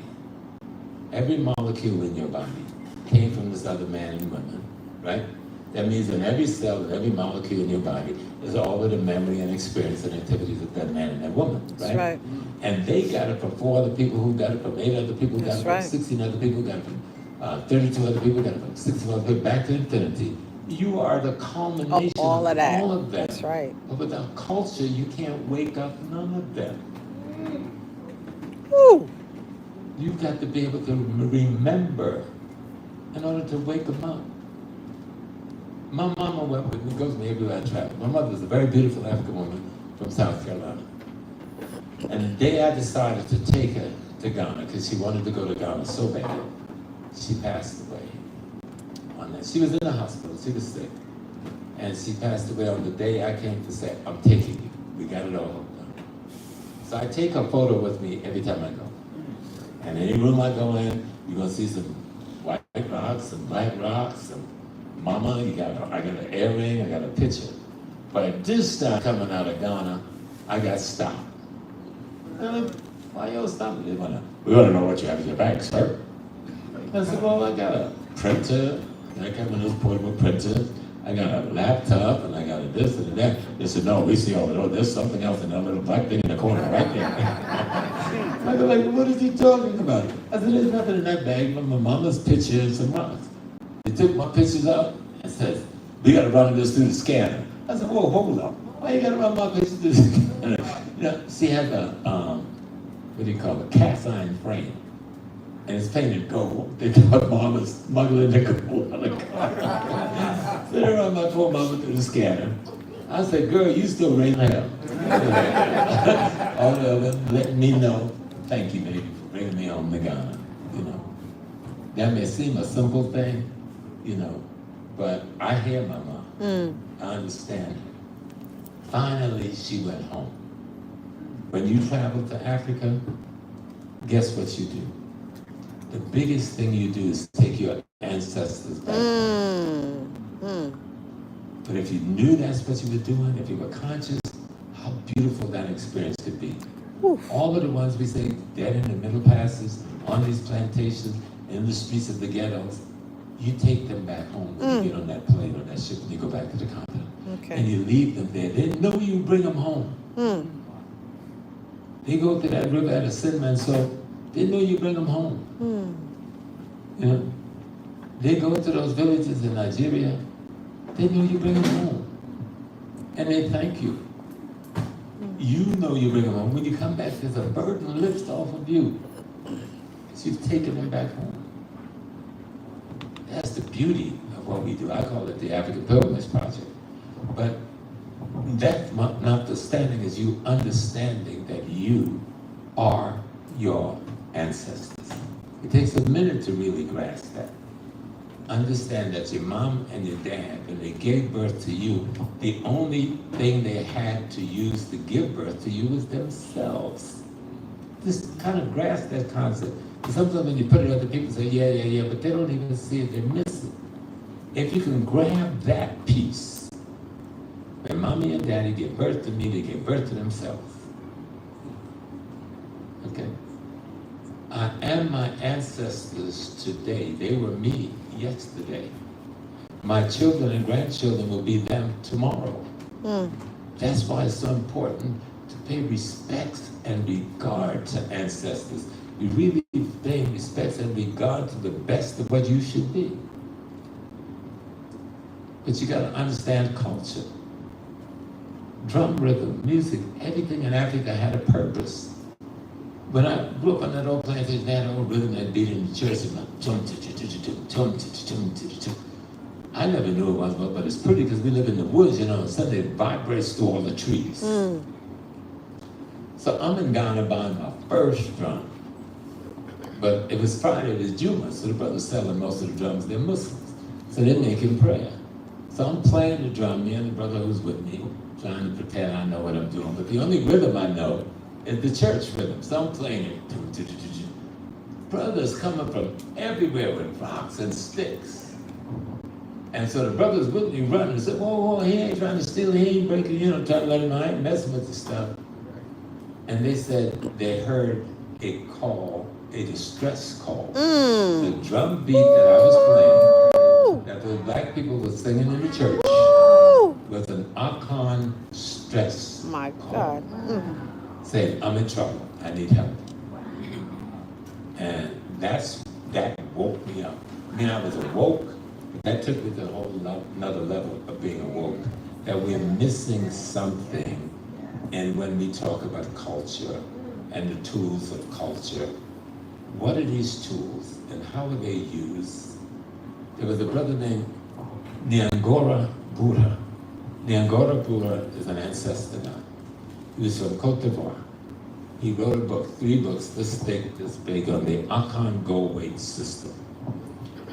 every molecule in your body came from this other man and woman, right? That means in every cell and every molecule in your body is all of the memory and experience and activities of that man and that woman, right?
That's right.
And they got it from 4 other people who got it from 8 other people who got it from 16 other people who got it from 32 other people who got it from 60 other people, back to infinity. You are the culmination
of all of that.
All of that.
That's right.
But without culture, you can't wake up none of them.
Woo.
You've got to be able to remember in order to wake them up. My mama went with me, goes with me everywhere I travel. My mother was a very beautiful African woman from South Carolina. And the day I decided to take her to Ghana, because she wanted to go to Ghana so bad, she passed away on that. She was in the hospital, she was sick. And she passed away on the day I came to say, I'm taking you. We got it all hooked up. So I take a photo with me every time I go. And any room I go in, you're gonna see some white rocks, some black rocks, some mama, I got an earring, I got a picture. But this time coming out of Ghana, I got stopped. Why y'all stopping? We wanna know what you have in your bag, sir. I said, well, I got a printer, I got one of those portable printers, I got a laptop, and I got a this and a that. They said, no, we see all of those. There's something else in that little black thing in the corner right there. I go like, what is he talking about? I said, there's nothing in that bag but my mama's picture and some rocks. They took my pictures out and said, we got to run this through the scanner. I said, whoa, hold up. Why you got to run my pictures through the scanner? You know, she had a, what do you call it, cast iron frame. And it's painted gold. They thought mom was smuggling the gold out of the car. So they run my poor mama through the scanner. I said, girl, you still raising hell. All of them letting me know, thank you, baby, for bringing me home to Ghana. You know, that may seem a simple thing, you know, but I hear my mom. I understand her. Finally, she went home. When you travel to Africa, guess what you do? The biggest thing you do is take your ancestors back home. But if you knew that's what you were doing, if you were conscious, how beautiful that experience could be. All of the ones we say dead in the middle passes, on these plantations, in the streets of the ghettos, you take them back home when you get on that plane or that ship and you go back to the continent.
Okay.
And you leave them there. They know you bring them home. They go to that river at a cinnamon, so they know you bring them home. You know, they go into those villages in Nigeria, they know you bring them home. And they thank you. You know you bring them home. When you come back, there's a burden lifted off of you. Because you've taken them back home. That's the beauty of what we do. I call it the African Pilgrimage Project. But that notwithstanding is you understanding that you are your ancestors. It takes a minute to really grasp that. Understand that your mom and your dad, when they gave birth to you, the only thing they had to use to give birth to you was themselves. Just kind of grasp that concept. Sometimes when you put it other people say, yeah, but they don't even see it, they miss it. If you can grab that piece, when mommy and daddy gave birth to me, they gave birth to themselves. Okay? I am my ancestors today. They were me yesterday. My children and grandchildren will be them tomorrow. That's why it's so important to pay respect and regard to ancestors. You really pay respect and regard to the best of what you should be. But you gotta understand culture. Drum rhythm, music, everything in Africa had a purpose. When I grew up on that old plantation, they had an old rhythm that beat in the church. I never knew it was, but it's pretty because we live in the woods, you know, and suddenly it vibrates through all the trees. So I'm in Ghana buying my first drum. But it was Friday, it was Juma, so the brothers selling most of the drums, they're Muslims. So they're making prayer. So I'm playing the drum, me and the brother who's with me, trying to pretend I know what I'm doing. But the only rhythm I know is the church rhythm. So I'm playing it. Brothers coming from everywhere with rocks and sticks. And so the brothers with me running and said, whoa, he ain't trying to steal, he ain't breaking, you know, trying to let him know I ain't messing with the stuff. And they said they heard a call, a distress call. The drum beat that I was playing, that those black people were singing in the church, was an Akan stress
My
call.
God.
Saying, I'm in trouble, I need help. And that woke me up. I mean, I was awoke, but that took me to a whole another level of being awoke, that we're missing something. And when we talk about culture and the tools of culture, what are these tools and how are they used? There was a brother named Nyangora Bura. Nyangora Bura is an ancestor now. He was from Cote d'Ivoire. He wrote a book, 3 books, this thick, this big, on the Akan Go weight system.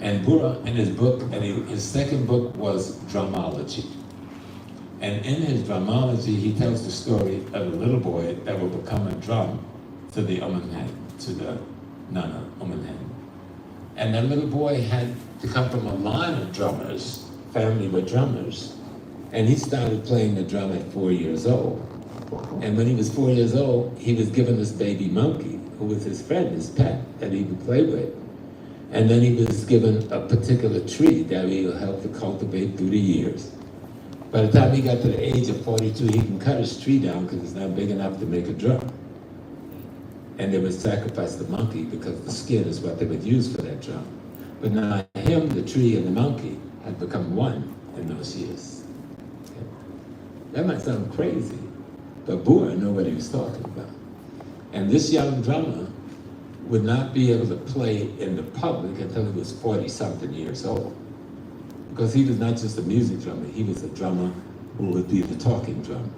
And Bura, in his book, and his second book was drumology. And in his drumology, he tells the story of a little boy that will become a drum to the Umanhen, to the Nana Umanhen. And that little boy had to come from a line of drummers, family were drummers. And he started playing the drum at 4 years old. And when he was 4 years old, he was given this baby monkey, who was his friend, his pet, that he would play with. And then he was given a particular tree that he would help to cultivate through the years. By the time he got to the age of 42, he can cut his tree down because it's not big enough to make a drum. And they would sacrifice the monkey because the skin is what they would use for that drum. But now him, the tree, and the monkey had become one in those years. Okay. That might sound crazy, but Boer knew what he was talking about. And this young drummer would not be able to play in the public until he was 40-something years old. Because he was not just a music drummer, he was a drummer who would be the talking drum.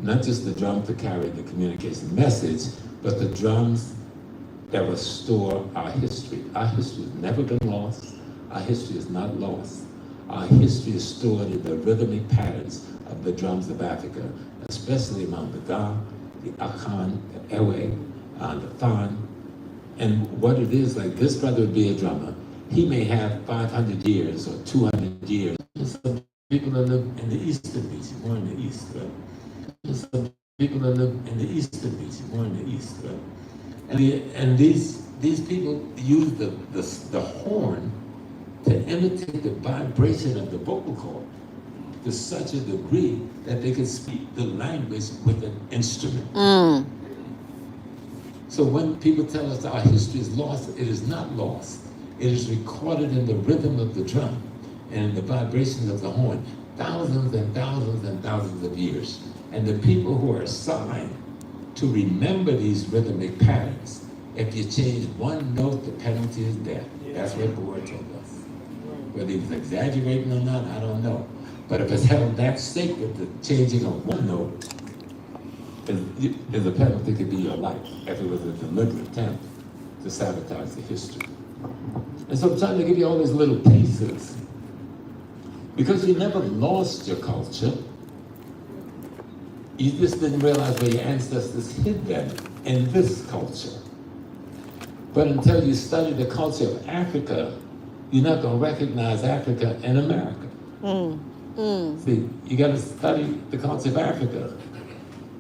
Not just the drum to carry the communication message, but the drums that will store our history. Our history has never been lost. Our history is not lost. Our history is stored in the rhythmic patterns of the drums of Africa, especially among the Ga, the Akan, the Ewe, the Fan. And what it is, like this brother would be a drummer. He may have 500 years or 200 years. There's some people that live in the eastern beach, more in the east, right? There's some people that live in the eastern beach, more in the east, right? And these people use the horn to imitate the vibration of the vocal cord to such a degree that they can speak the language with an instrument. So when people tell us our history is lost, it is not lost. It is recorded in the rhythm of the drum and the vibrations of the horn, thousands and thousands and thousands of years. And the people who are assigned to remember these rhythmic patterns, if you change one note, the penalty is death. That's what the word told us. Whether he was exaggerating or not, I don't know. But if it's held that sacred, the changing of one note is a penalty, could be your life, if it was a deliberate attempt to sabotage the history. And so I'm trying to give you all these little pieces. Because you never lost your culture, you just didn't realize where your ancestors hid them in this culture. But until you study the culture of Africa, you're not going to recognize Africa in America. See, you got to study the culture of Africa.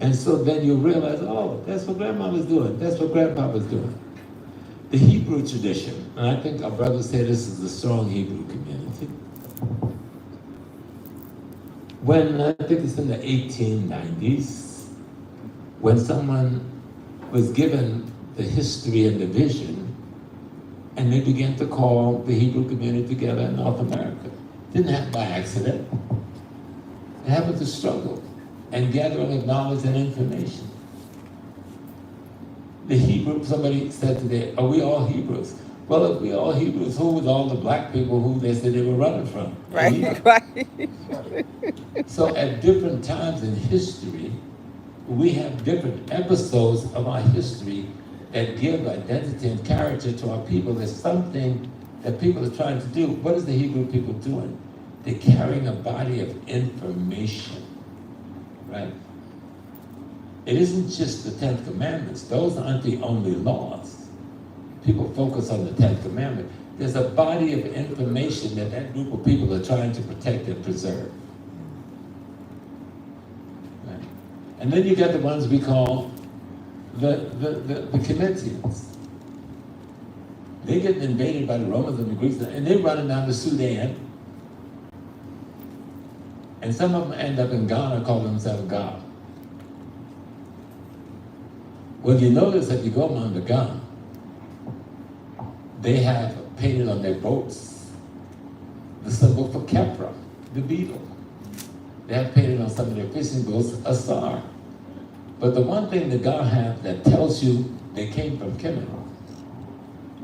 And so then you realize, oh, that's what grandma was doing. That's what grandpa was doing. The Hebrew tradition, and I think our brothers say this is a strong Hebrew community. When, I think it's in the 1890s, when someone was given the history and the vision, and they began to call the Hebrew community together in North America. Didn't happen by accident. It happened to struggle and gathering of knowledge and information. The Hebrew, somebody said today, are we all Hebrews? Well, if we all Hebrews, who was all the black people who they said they were running from?
Right, right.
So at different times in history, we have different episodes of our history that give identity and character to our people. There's something that people are trying to do. What is the Hebrew people doing? They're carrying a body of information, right? It isn't just the 10 Commandments. Those aren't the only laws. People focus on the 10 Commandments. There's a body of information that that group of people are trying to protect and preserve. Right? And then you got the ones we call the Comitians. They get invaded by the Romans and the Greeks, and they're running down to Sudan. And some of them end up in Ghana, call themselves God. Well, you notice that you go among the Ghana, they have painted on their boats the symbol for Kepra, the beetle. They have painted on some of their fishing boats a star. But the one thing the Ghana have that tells you they came from Kemet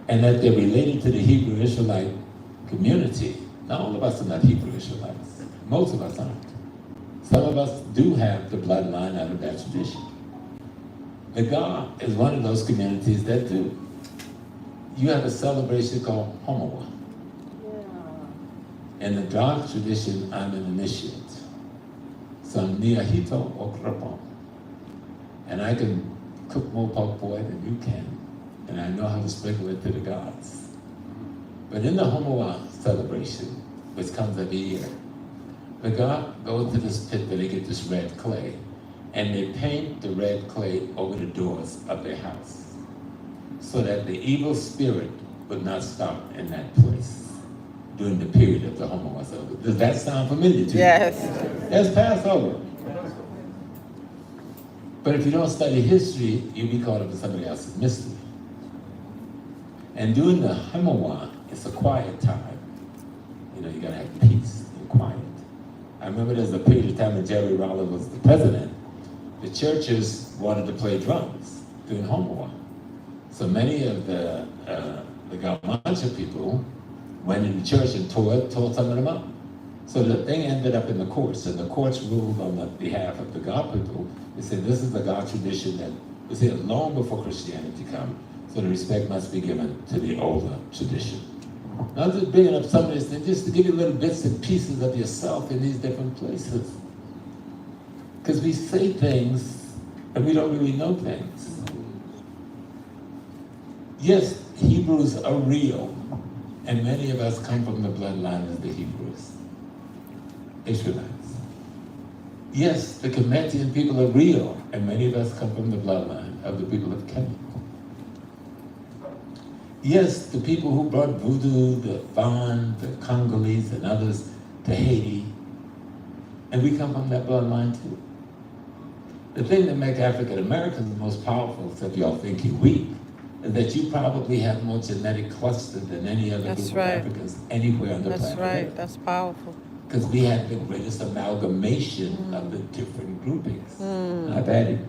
and that they're related to the Hebrew Israelite community. Not all of us are not Hebrew Israelites. Most of us aren't. Some of us do have the bloodline out of that tradition. The Ga is one of those communities that do. You have a celebration called Homowa. In the dark tradition, I'm an initiate. some niahito or krapon. And I can cook more pork boy than you can. And I know how to sprinkle it to the gods. But in the Homoa celebration, which comes every year, the god goes to this pit where they get this red clay, and they paint the red clay over the doors of their house, so that the evil spirit would not stop in that place during the period of the Homoa celebration. Does that sound familiar to you?
Yes.
That's Passover. But if you don't study history, you'll be caught up in somebody else's mystery. And during the Homoa, it's a quiet time. You know, you gotta have peace and quiet. I remember there's a period of time when Jerry Rollins was the president. The churches wanted to play drums during Homoa. So many of the Gamancha people went into church and tore some of them up. So the thing ended up in the courts, and the courts ruled on the behalf of the God people. They said this is the God tradition that was here long before Christianity come, so the respect must be given to the older tradition. Now, I'm just bringing up some of this things just to give you little bits and pieces of yourself in these different places. Because we say things and we don't really know things. Yes, Hebrews are real, and many of us come from the bloodline of the Hebrews, Israelites. Yes, the Kemetian people are real, and many of us come from the bloodline of the people of Kemet. Yes, the people who brought voodoo, the Van, the Congolese, and others to Haiti, and we come from that bloodline too. The thing that makes African Americans the most powerful, except y'all think you're weak, is that you probably have more genetic cluster than any other
That's
group
right.
of Africans anywhere on the
That's
planet.
right. That's powerful.
Because we had the greatest amalgamation of the different groupings. Not bad.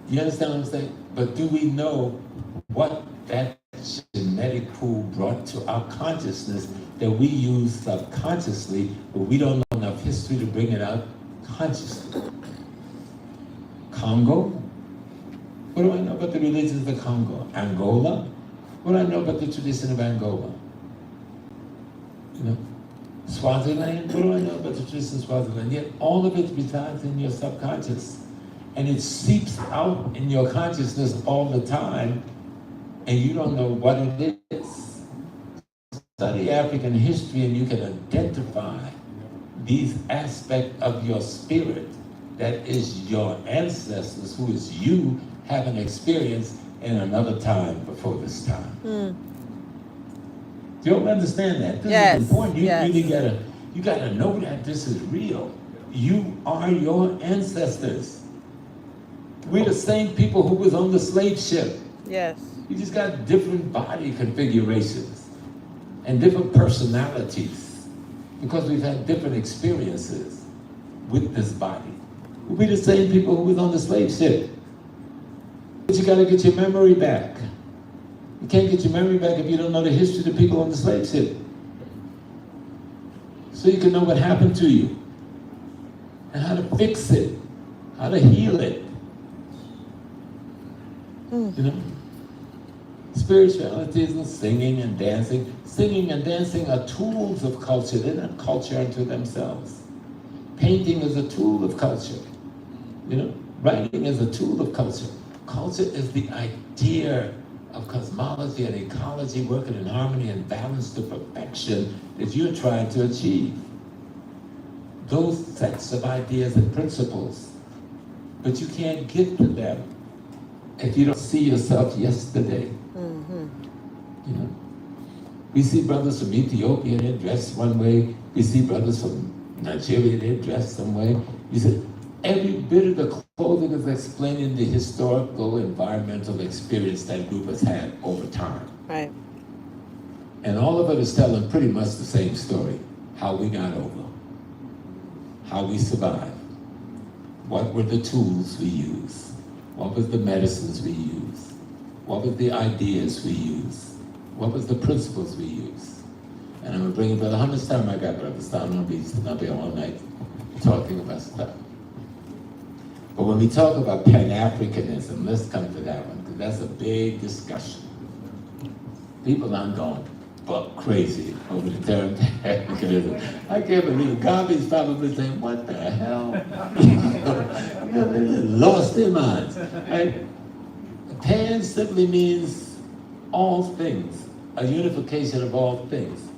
You understand what I'm saying? But do we know what that genetic pool brought to our consciousness that we use subconsciously, but we don't know enough history to bring it out consciously? Congo? What do I know about the religions of Congo? Angola? What do I know about the tradition of Angola? You know? Swaziland? What do I know about the tradition of Swaziland? Yet all of it resides in your subconscious. And it seeps out in your consciousness all the time, and you don't know what it is. Study African history and you can identify these aspects of your spirit that is your ancestors, who is you, having experience in another time before this time. You don't understand that? This
Yes,
is important. You
yes.
really gotta know that this is real. You are your ancestors. We're the same people who was on the slave ship.
Yes.
You just got different body configurations and different personalities because we've had different experiences with this body. We're the same people who was on the slave ship. But you gotta get your memory back. You can't get your memory back if you don't know the history of the people on the slave ship. So you can know what happened to you and how to fix it, how to heal it. You know? Spirituality isn't singing and dancing. Singing and dancing are tools of culture. They're not culture unto themselves. Painting is a tool of culture. You know? Writing is a tool of culture. Culture is the idea of cosmology and ecology working in harmony and balance to perfection that you're trying to achieve. Those sets of ideas and principles. But you can't get to them if you don't see yourself yesterday. You know, we see brothers from Ethiopia, they're dressed one way. We see brothers from Nigeria, they're dressed some way. You see, every bit of the clothing is explaining the historical, environmental experience that group has had over time.
Right.
And all of it is telling pretty much the same story. How we got over, how we survived, what were the tools we used, what was the medicines we used, what was the ideas we used, what was the principles we used. And I'm gonna bring it, brother, how much time I got, brother? So I'm gonna be all night talking about stuff. But when we talk about Pan-Africanism, let's come to that one, because that's a big discussion. People aren't going. buck crazy over the term Pan-Africanism. I can't believe Garvey's probably saying, what the hell? They lost their minds. Right? Pan simply means all things, a unification of all things.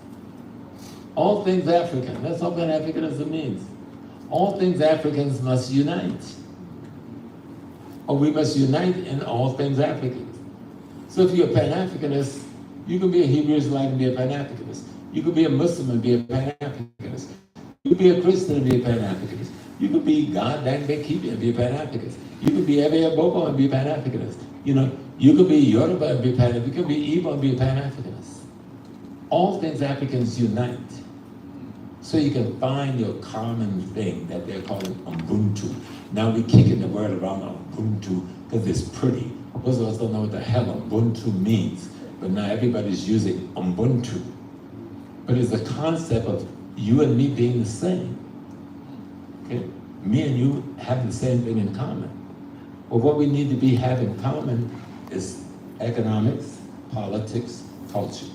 All things African, that's all Pan-Africanism means. All things Africans must unite. Or we must unite in all things Africans. So if you're a Pan-Africanist, you can be a Hebrew Israelite and be a Pan-Africanist. You can be a Muslim and be a Pan-Africanist. You can be a Christian and be a Pan-Africanist. You can be God Dan Bekibi and be a Pan-Africanist. You can be Ebe Bobo and be a Pan-Africanist. You can be Yoruba and be a Pan-Africanist. You can be Igbo and be a Pan-Africanist. All things Africans unite. So you can find your common thing that they're calling Ubuntu. Now we're kicking the word around Ubuntu because it's pretty. Most of us don't know what the hell Ubuntu means, but now everybody's using Ubuntu. But it's the concept of you and me being the same. Okay? Me and you have the same thing in common. But what we need to be having in common is economics, politics, culture.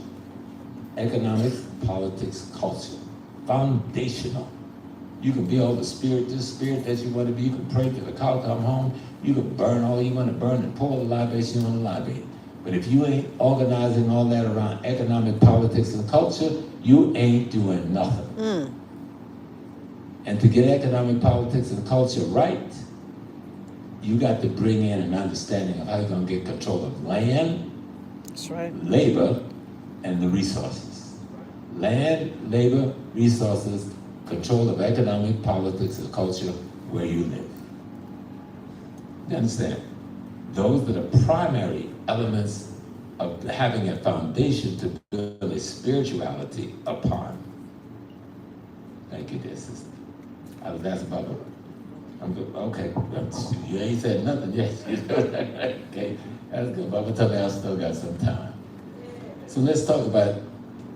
Economics, politics, culture. Foundational. You can be all the spirit that you want to be. You can pray till the cow come home. You can burn all you want to burn and pour the libation you want to libate. But if you ain't organizing all that around economic, politics, and culture, you ain't doing nothing. And to get economic, politics, and culture right, you got to bring in an understanding of how you're going to get control of land,
That's right.
labor, and the resources. Land, labor, resources, control of economic, politics, and culture where you live. You understand? Those are the primary elements of having a foundation to build a spirituality upon. Thank you, dear sister. That's about it. I'm good. Okay. You ain't said nothing yet. Okay. That's good. Baba tell me I still got some time. So let's talk about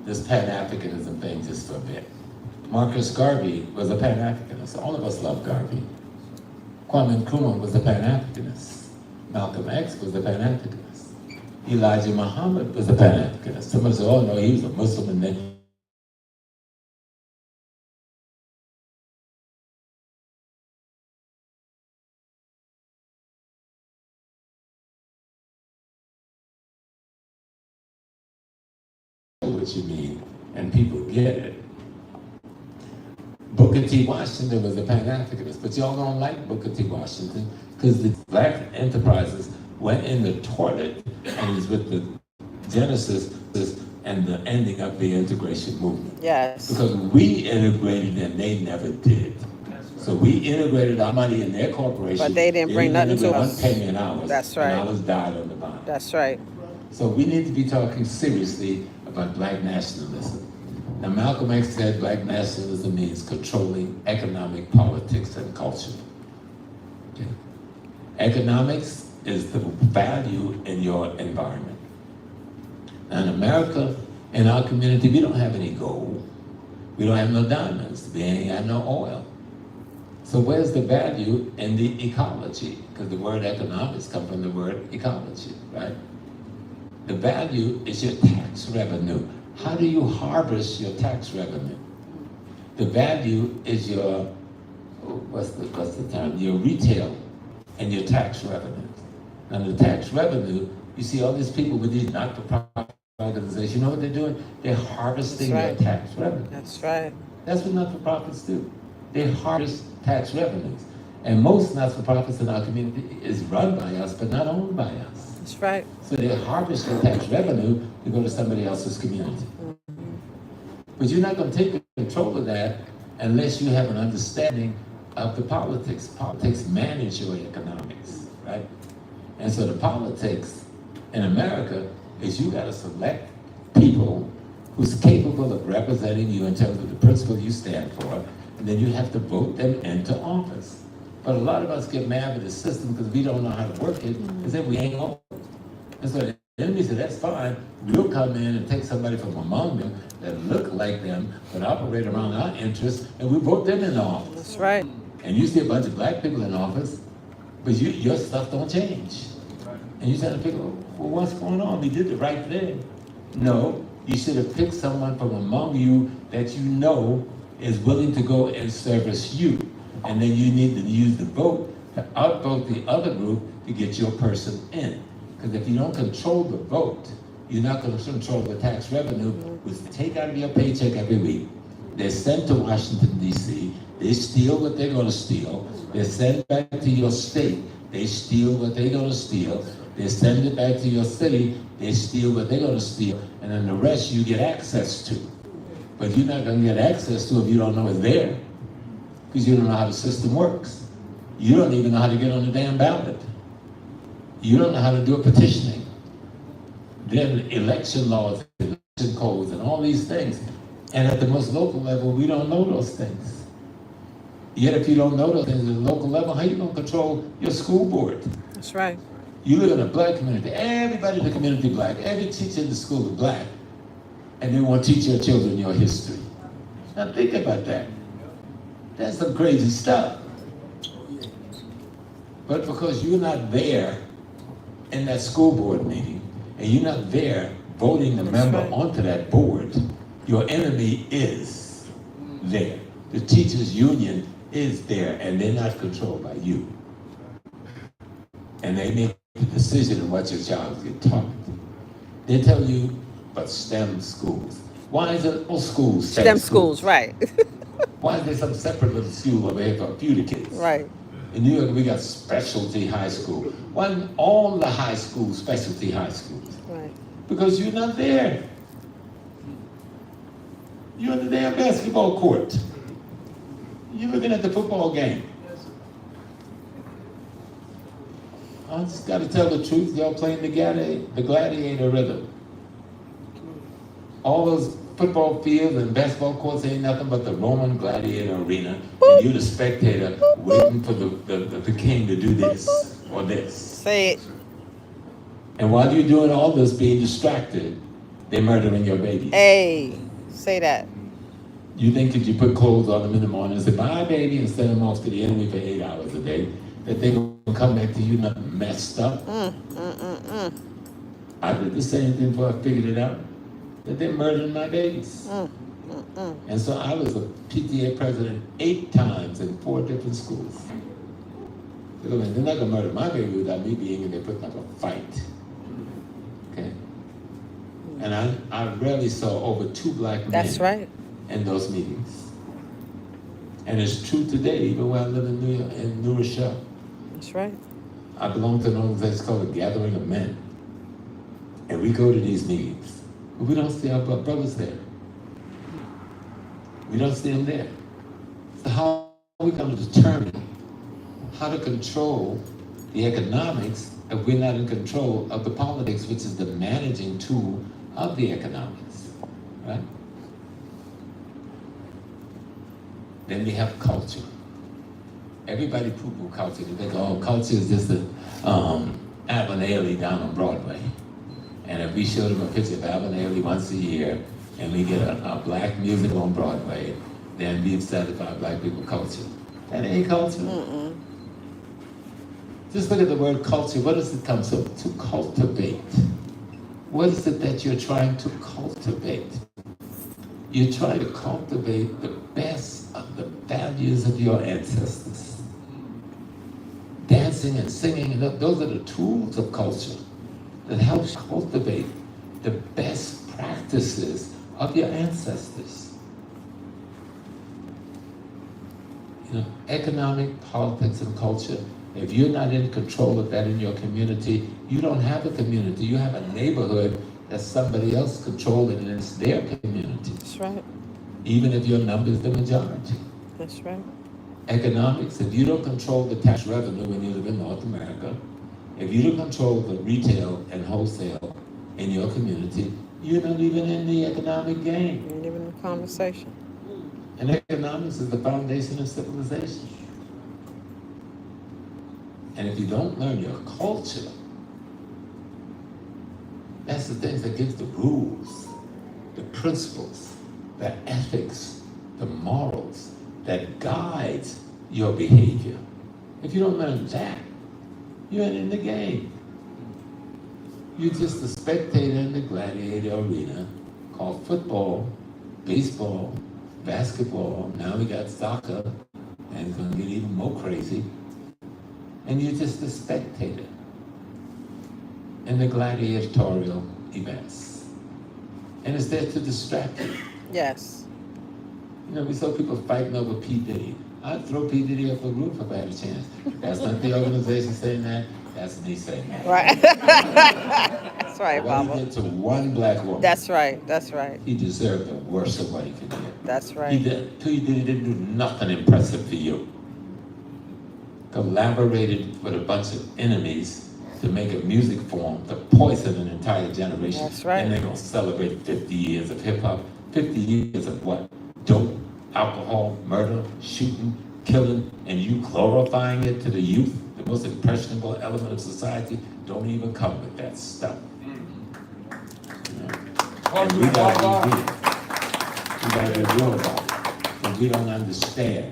this Pan-Africanism thing just for a bit. Marcus Garvey was a Pan-Africanist. All of us love Garvey. Kwame Nkrumah was a Pan-Africanist. Malcolm X was a Pan-Africanist. Elijah Muhammad was a Pan-Africanist. Somebody said, oh no, he was a Muslim and then what you mean, and people get it. Booker T. Washington was a Pan-Africanist, but y'all don't like Booker T. Washington because the black enterprises went in the toilet and is with the genesis and the ending of the integration movement.
Yes.
Because we integrated and they never did. So we integrated our money in their corporation.
But they didn't bring nothing to us.
1 penny an hour.
That's right.
And ours died on the vine.
That's right.
So we need to be talking seriously about black nationalism. Now Malcolm X said black nationalism means controlling economic, politics, and culture. Okay. Economics is the value in your environment. Now in America, in our community, we don't have any gold. We don't have no diamonds. We ain't got no oil. So where's the value in the ecology? Because the word economics comes from the word ecology, right? The value is your tax revenue. How do you harvest your tax revenue? The value is your, what's the term? Your retail and your tax revenue. And the tax revenue, you see all these people with these not-for-profit organizations, you know what they're doing? They're harvesting their tax revenue.
That's right.
That's what not-for-profits do. They harvest tax revenues. And most not-for-profits in our community is run by us, but not owned by us.
That's right.
So they harvest your tax revenue to go to somebody else's community. But you're not going to take control of that unless you have an understanding of the politics. Politics manage your economics, right? And so the politics in America is you got to select people who's capable of representing you in terms of the principle you stand for, and then you have to vote them into office. But a lot of us get mad with the system because we don't know how to work it, because then we ain't on. And so the enemy said, that's fine, we'll come in and take somebody from among them that look like them, but operate around our interests, and we vote them in office.
That's right.
And you see a bunch of black people in office, but your stuff don't change. And you try to figure, well, what's going on? We did the right thing. No, You should have picked someone from among you that you know is willing to go and service you. And then you need to use the vote to outvote the other group to get your person in. Because if you don't control the vote, you're not going to control the tax revenue, which they take out of your paycheck every week. They're sent to Washington, D.C. They steal what they're going to steal. They're sent back to your state. They steal what they're going to steal. They send it back to your city. They steal what they're going to steal. And then the rest you get access to. But you're not going to get access to if you don't know it's there. Because you don't know how the system works. You don't even know how to get on the damn ballot. You don't know how to do a petitioning. Then election laws, election codes, and all these things. And at the most local level, we don't know those things. Yet if you don't know those things at the local level, how are you going to control your school board?
That's right.
You live in a black community. Everybody in the community is black. Every teacher in the school is black. And they want to teach your children your history. Now think about that. That's some crazy stuff. But because you're not there in that school board meeting, and you're not there voting the member onto that board, your enemy is there. The teachers' union is there, and they're not controlled by you. And they make the decision of what your child is getting taught. They tell you about STEM schools. Why is it all schools
STEM schools, right.
Why is there some separate little school over here for a few of the kids?
Right.
In New York, we got specialty high school. Why aren't all the high schools specialty high schools?
Right.
Because you're not there. You're in the damn basketball court. You're looking at the football game. I just got to tell the truth. Y'all playing the gladiator rhythm. All those football fields and basketball courts ain't nothing but the Roman gladiator arena. And you're the spectator waiting for the king to do this or this.
Say it.
And while you're doing all this, being distracted, they're murdering your babies.
Hey, say that.
You think if you put clothes on them in the morning and say, bye, baby, and send them off to the enemy for 8 hours a day, that they're going to come back to you not messed up? I did the same thing before I figured it out, that they're murdering my babies. And so I was a PTA president 8 times in 4 different schools. They're not going to murder my baby without me being in there putting up a fight. Okay? And I rarely saw over 2 black men.
That's right.
In those meetings. And it's true today, even when I live in New York, in New Rochelle.
That's right.
I belong to an organization called the Gathering of Men. And we go to these meetings, but we don't see our brothers there. We don't see them there. So how are we going to determine how to control the economics if we're not in control of the politics, which is the managing tool of the economics, right? Then we have culture. Everybody poo-poo culture. They think, oh, culture is just Alvin Ailey down on Broadway. And if we show them a picture of Alvin Ailey once a year, and we get a black musical on Broadway, then we've satisfied black people culture. That ain't culture. Just look at the word culture. What does it come to? To cultivate. What is it that you're trying to cultivate? You're trying to cultivate the best of the values of your ancestors. Dancing and singing, those are the tools of culture that helps cultivate the best practices of your ancestors. You know, economic, politics, and culture. If you're not in control of that in your community, you don't have a community. You have a neighborhood that somebody else controlling, and it's their community.
That's right.
Even if your number is the majority.
That's right.
Economics, if you don't control the tax revenue when you live in North America, if you don't control the retail and wholesale in your community, you're not even in the economic game.
You're not even in the conversation.
And economics is the foundation of civilization. And if you don't learn your culture, that's the things that gives the rules, the principles, the ethics, the morals that guides your behavior. If you don't learn that, you ain't in the game. You're just a spectator in the gladiator arena, called football, baseball, basketball. Now we got soccer, and it's going to get even more crazy. And you're just a spectator in the gladiatorial events. And it's there to distract you.
Yes.
You know, we saw people fighting over P. Diddy. I'd throw P. Diddy off the roof if I had a chance. That's not the organization saying that. That's me saying that.
Right. That's right,
What he
Baba.
did to one black woman,
That's right. That's right.
he deserved the worst of what he could get.
That's
He
right.
P. Diddy didn't do nothing impressive for you. Collaborated with a bunch of enemies to make a music form to poison an entire generation.
That's right.
And they're going to celebrate 50 years of hip hop. 50 years of what? Dope, alcohol, murder, shooting, killing, and you glorifying it to the youth, the most impressionable element of society. Don't even come with that stuff. You know? And we gotta be real. We gotta be real about it. And we don't understand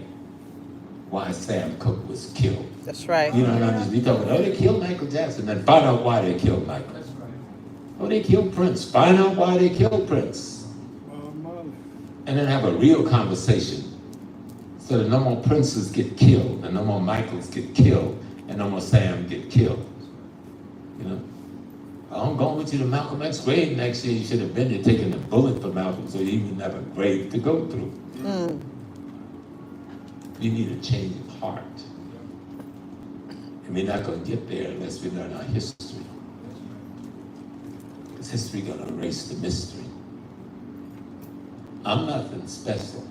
why Sam Cooke was killed.
That's right.
You don't understand. You talking, oh, they killed Michael Jackson. Then find out why they killed Michael.
That's right.
Oh, they killed Prince. Find out why they killed Prince. And then have a real conversation so that no more Princes get killed, and no more Michaels get killed, and no more Sam get killed. You know? I'm going with you to Malcolm X grave next year. You should have been there taking the bullet for Malcolm so he wouldn't have a grave to go through. You need a change of heart. And we're not going to get there unless we learn our history. Because history is going to erase the mystery. I'm nothing special.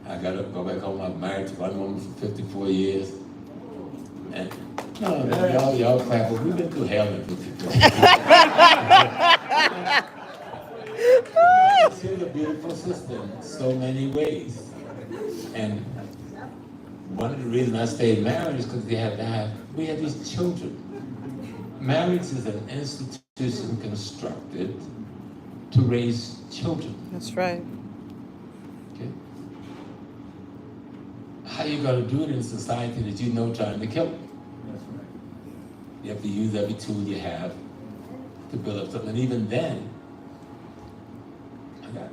I got to go back home. I'm married to one woman for 54 years. And no, y'all clap, but we've been through hell in 54 years. She's a beautiful sister in so many ways. And one of the reasons I stayed married is because we had these children. Marriage is an institution constructed to raise children.
That's right.
Okay? How you gonna do it in a society that you know trying to kill it?
That's right.
You have to use every tool you have to build up something. And even then, I got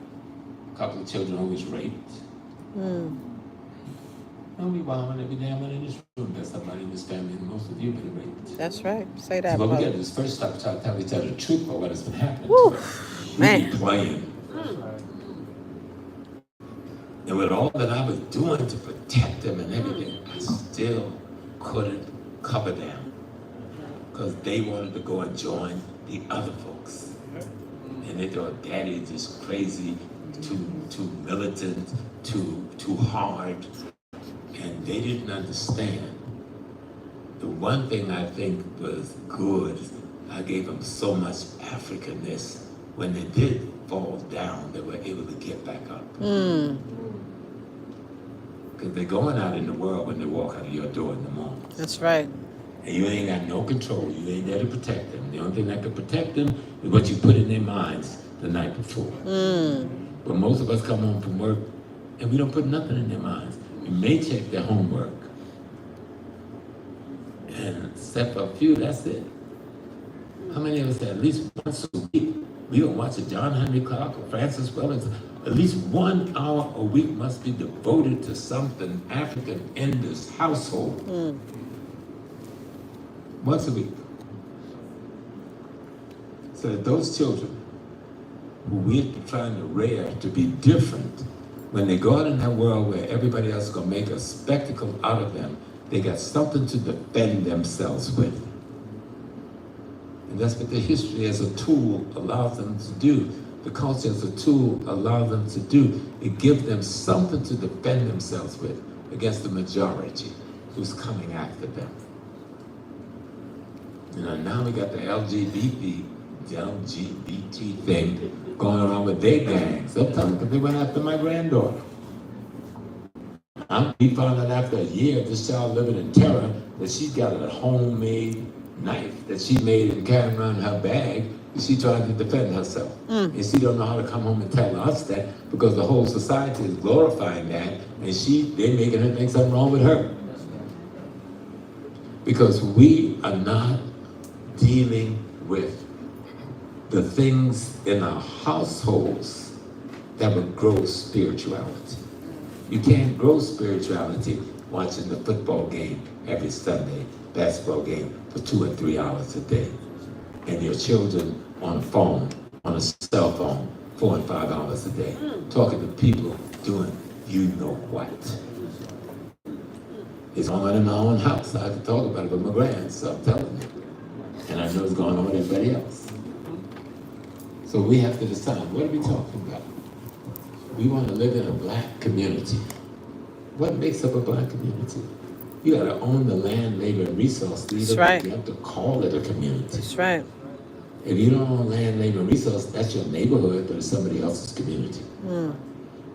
a couple of children who was raped. Don't be wilding every damn one in this room. There's somebody in this family, and most of you have been raped.
That's right. Say that,
So what we
brother.
got to do is first stop trying to tell each other the truth about what has been happening.
Woo.
to us. We
Man.
be playing.
That's right.
And with all that I was doing to protect them and everything, I still couldn't cover them. Because they wanted to go and join the other folks. And they thought Daddy is just crazy, too militant, too hard. And they didn't understand. The one thing I think was good, I gave them so much Africanness. When they did fall down, they were able to get back up. Because they're going out in the world when they walk out of your door in the morning.
That's right.
And you ain't got no control. You ain't there to protect them. The only thing that can protect them is what you put in their minds the night before. But most of us come home from work and we don't put nothing in their minds. We may check their homework. And except for a few, that's it. How many of us at least once a week, we don't watch a John Henry Clark or Francis Wellington. At least 1 hour a week must be devoted to something African in this household. Once a week. So that those children who we're trying to rear to be different, when they go out in that world where everybody else is going to make a spectacle out of them, they got something to defend themselves with. And that's what the history as a tool allows them to do. The culture as a tool allows them to do. It gives them something to defend themselves with against the majority who's coming after them. You know, now we got the LGBT thing going around with their gangs. They'll tell them because they went after my granddaughter. We found out after a year of this child living in terror that she's got a homemade knife that she made and carrying around her bag. And she tried to defend herself. And she don't know how to come home and tell us that because the whole society is glorifying that and they're making her think something wrong with her. Because we are not dealing with the things in our households that would grow spirituality. You can't grow spirituality watching the football game every Sunday, basketball game for 2 and 3 hours a day, and your children on a phone, on a cell phone, 4 and 5 hours a day, talking to people doing you know what. It's going on in my own house. I have to talk about it with my grands, so I'm telling you. And I know it's going on with everybody else. So we have to decide, what are we talking about? We want to live in a black community. What makes up a black community? You got to own the land, labor, and resource.
That's right.
You have to call it a community.
That's right.
If you don't own land, labor, and resource, that's your neighborhood, but it's somebody else's community.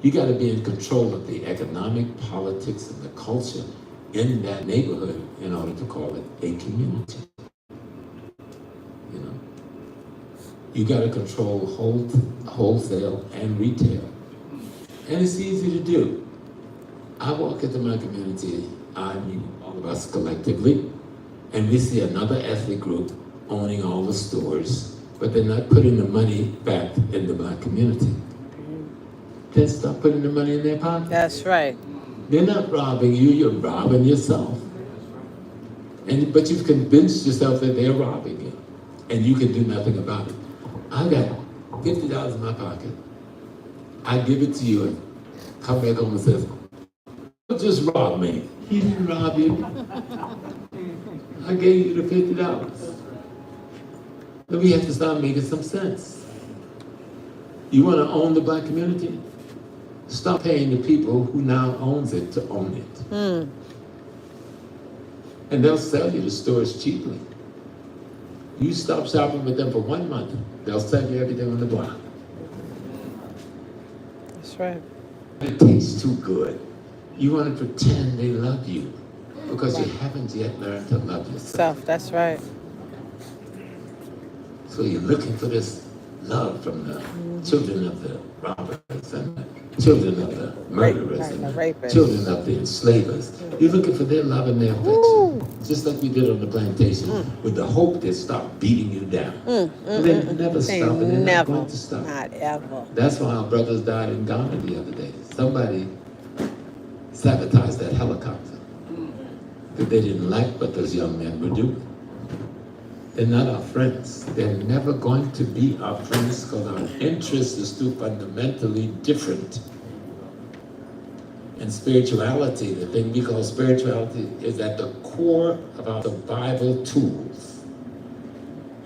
You got to be in control of the economic, politics, and the culture in that neighborhood in order to call it a community. You know, you got to control wholesale and retail, and it's easy to do. I walk into my community, I mean all of us collectively, and we see another ethnic group owning all the stores, but they're not putting the money back in the black community. Then stop putting the money in their pocket.
That's right.
They're not robbing you, you're robbing yourself. But you've convinced yourself that they're robbing you, and you can do nothing about it. I got $50 in my pocket. I give it to you and come back home and says, just rob me. He didn't rob you. I gave you the $50. But we have to start making some sense. You want to own the black community? Stop paying the people who now owns it to own it. And they'll sell you the stores cheaply. You stop shopping with them for 1 month, they'll sell you everything on the block.
That's right.
It tastes too good. You want to pretend they love you because you haven't yet learned to love yourself.
That's right.
So you're looking for this love from the children of the robbers and the children of the murderers and the
rapists.
children of the enslavers. You're looking for their love and their affection, just like we did on the plantation, with the hope they stop beating you down. They never stop, and they're not going to stop.
Not ever.
That's why our brothers died in Ghana the other day. Somebody sabotaged that helicopter that they didn't like what those young men were doing. They're not our friends. They're never going to be our friends because our interest is too fundamentally different. And spirituality, the thing we call spirituality, is at the core of our survival tools.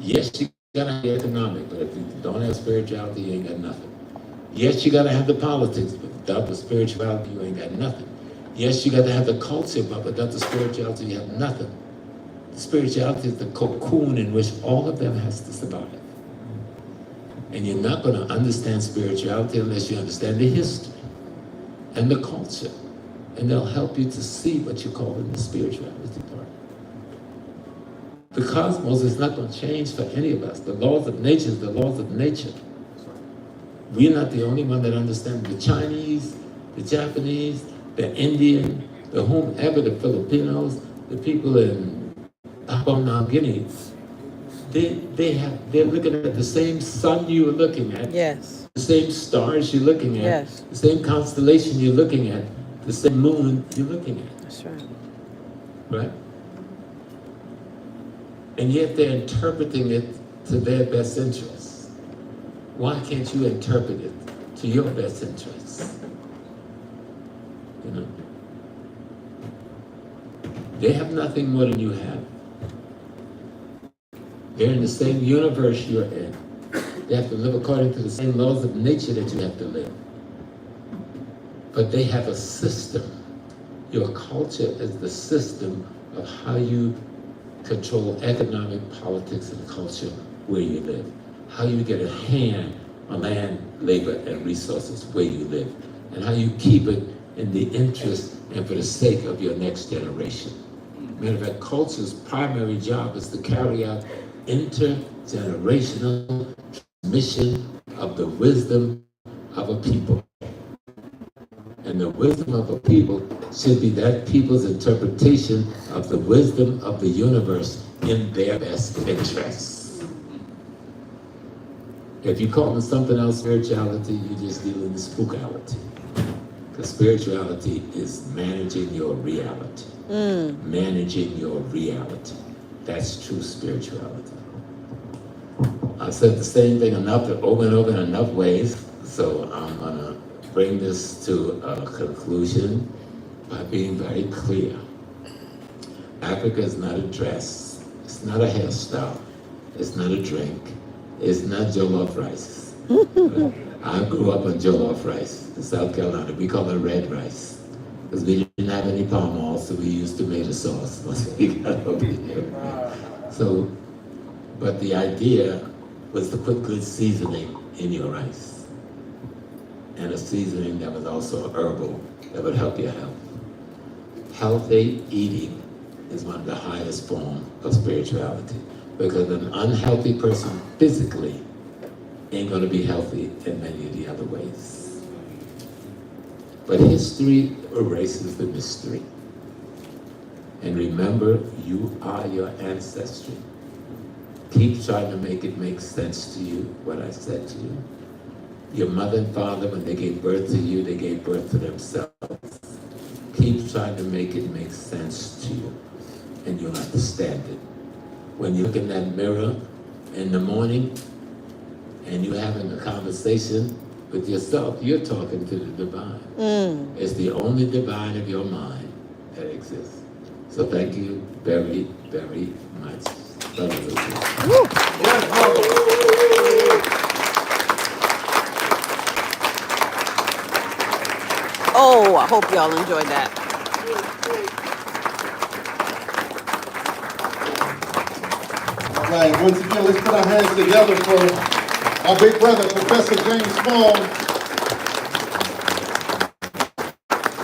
Yes, you gotta have economic, but if you don't have spirituality, you ain't got nothing. Yes, you gotta have the politics, but without the spirituality, you ain't got nothing. Yes, you gotta have the culture, but without the spirituality, you have nothing. Spirituality is the cocoon in which all of them has to survive. And you're not going to understand spirituality unless you understand the history and the culture. And they'll help you to see what you call in the spirituality part. The cosmos is not going to change for any of us. The laws of nature is the laws of nature. We're not the only one that understands. The Chinese, the Japanese, the Indian, the whomever, the Filipinos, the people in Papua New Guinea, they're looking at the same sun you're looking at.
Yes.
The same stars you're looking at.
Yes.
The same constellation you're looking at. The same moon you're looking at.
That's right.
Right? And yet they're interpreting it to their best interests. Why can't you interpret it to your best interests? You know? They have nothing more than you have. They're in the same universe you're in. They have to live according to the same laws of nature that you have to live. But they have a system. Your culture is the system of how you control economic, politics, and culture where you live. How you get a hand on land, labor, and resources where you live. And how you keep it in the interest and for the sake of your next generation. Matter of fact, culture's primary job is to carry out intergenerational transmission of the wisdom of a people. And the wisdom of a people should be that people's interpretation of the wisdom of the universe in their best interests. If you call it something else spirituality, you're just dealing with spookality. Because spirituality is managing your reality. Managing your reality. That's true spirituality. I've said the same thing over and over in enough ways, so I'm going to bring this to a conclusion by being very clear. Africa is not a dress. It's not a hairstyle. It's not a drink. It's not jollof rice. I grew up on jollof rice in South Carolina. We call it red rice because we didn't have any palm oil, so we used tomato sauce once we got over here. So, but the idea was to put good seasoning in your rice, and a seasoning that was also herbal that would help your health. Healthy eating is one of the highest forms of spirituality, because an unhealthy person physically ain't going to be healthy in many of the other ways. But history erases the mystery. And remember, you are your ancestry. Keep trying to make it make sense to you, what I said to you. Your mother and father, when they gave birth to you, they gave birth to themselves. Keep trying to make it make sense to you, and you'll understand it. When you look in that mirror in the morning, and you're having a conversation with yourself, you're talking to the divine. It's the only divine of your mind that exists. So thank you very, very much. Brother Lucas.
Oh, I hope y'all enjoyed that.
All right, once again, let's put our hands together for our big brother, Professor James Small.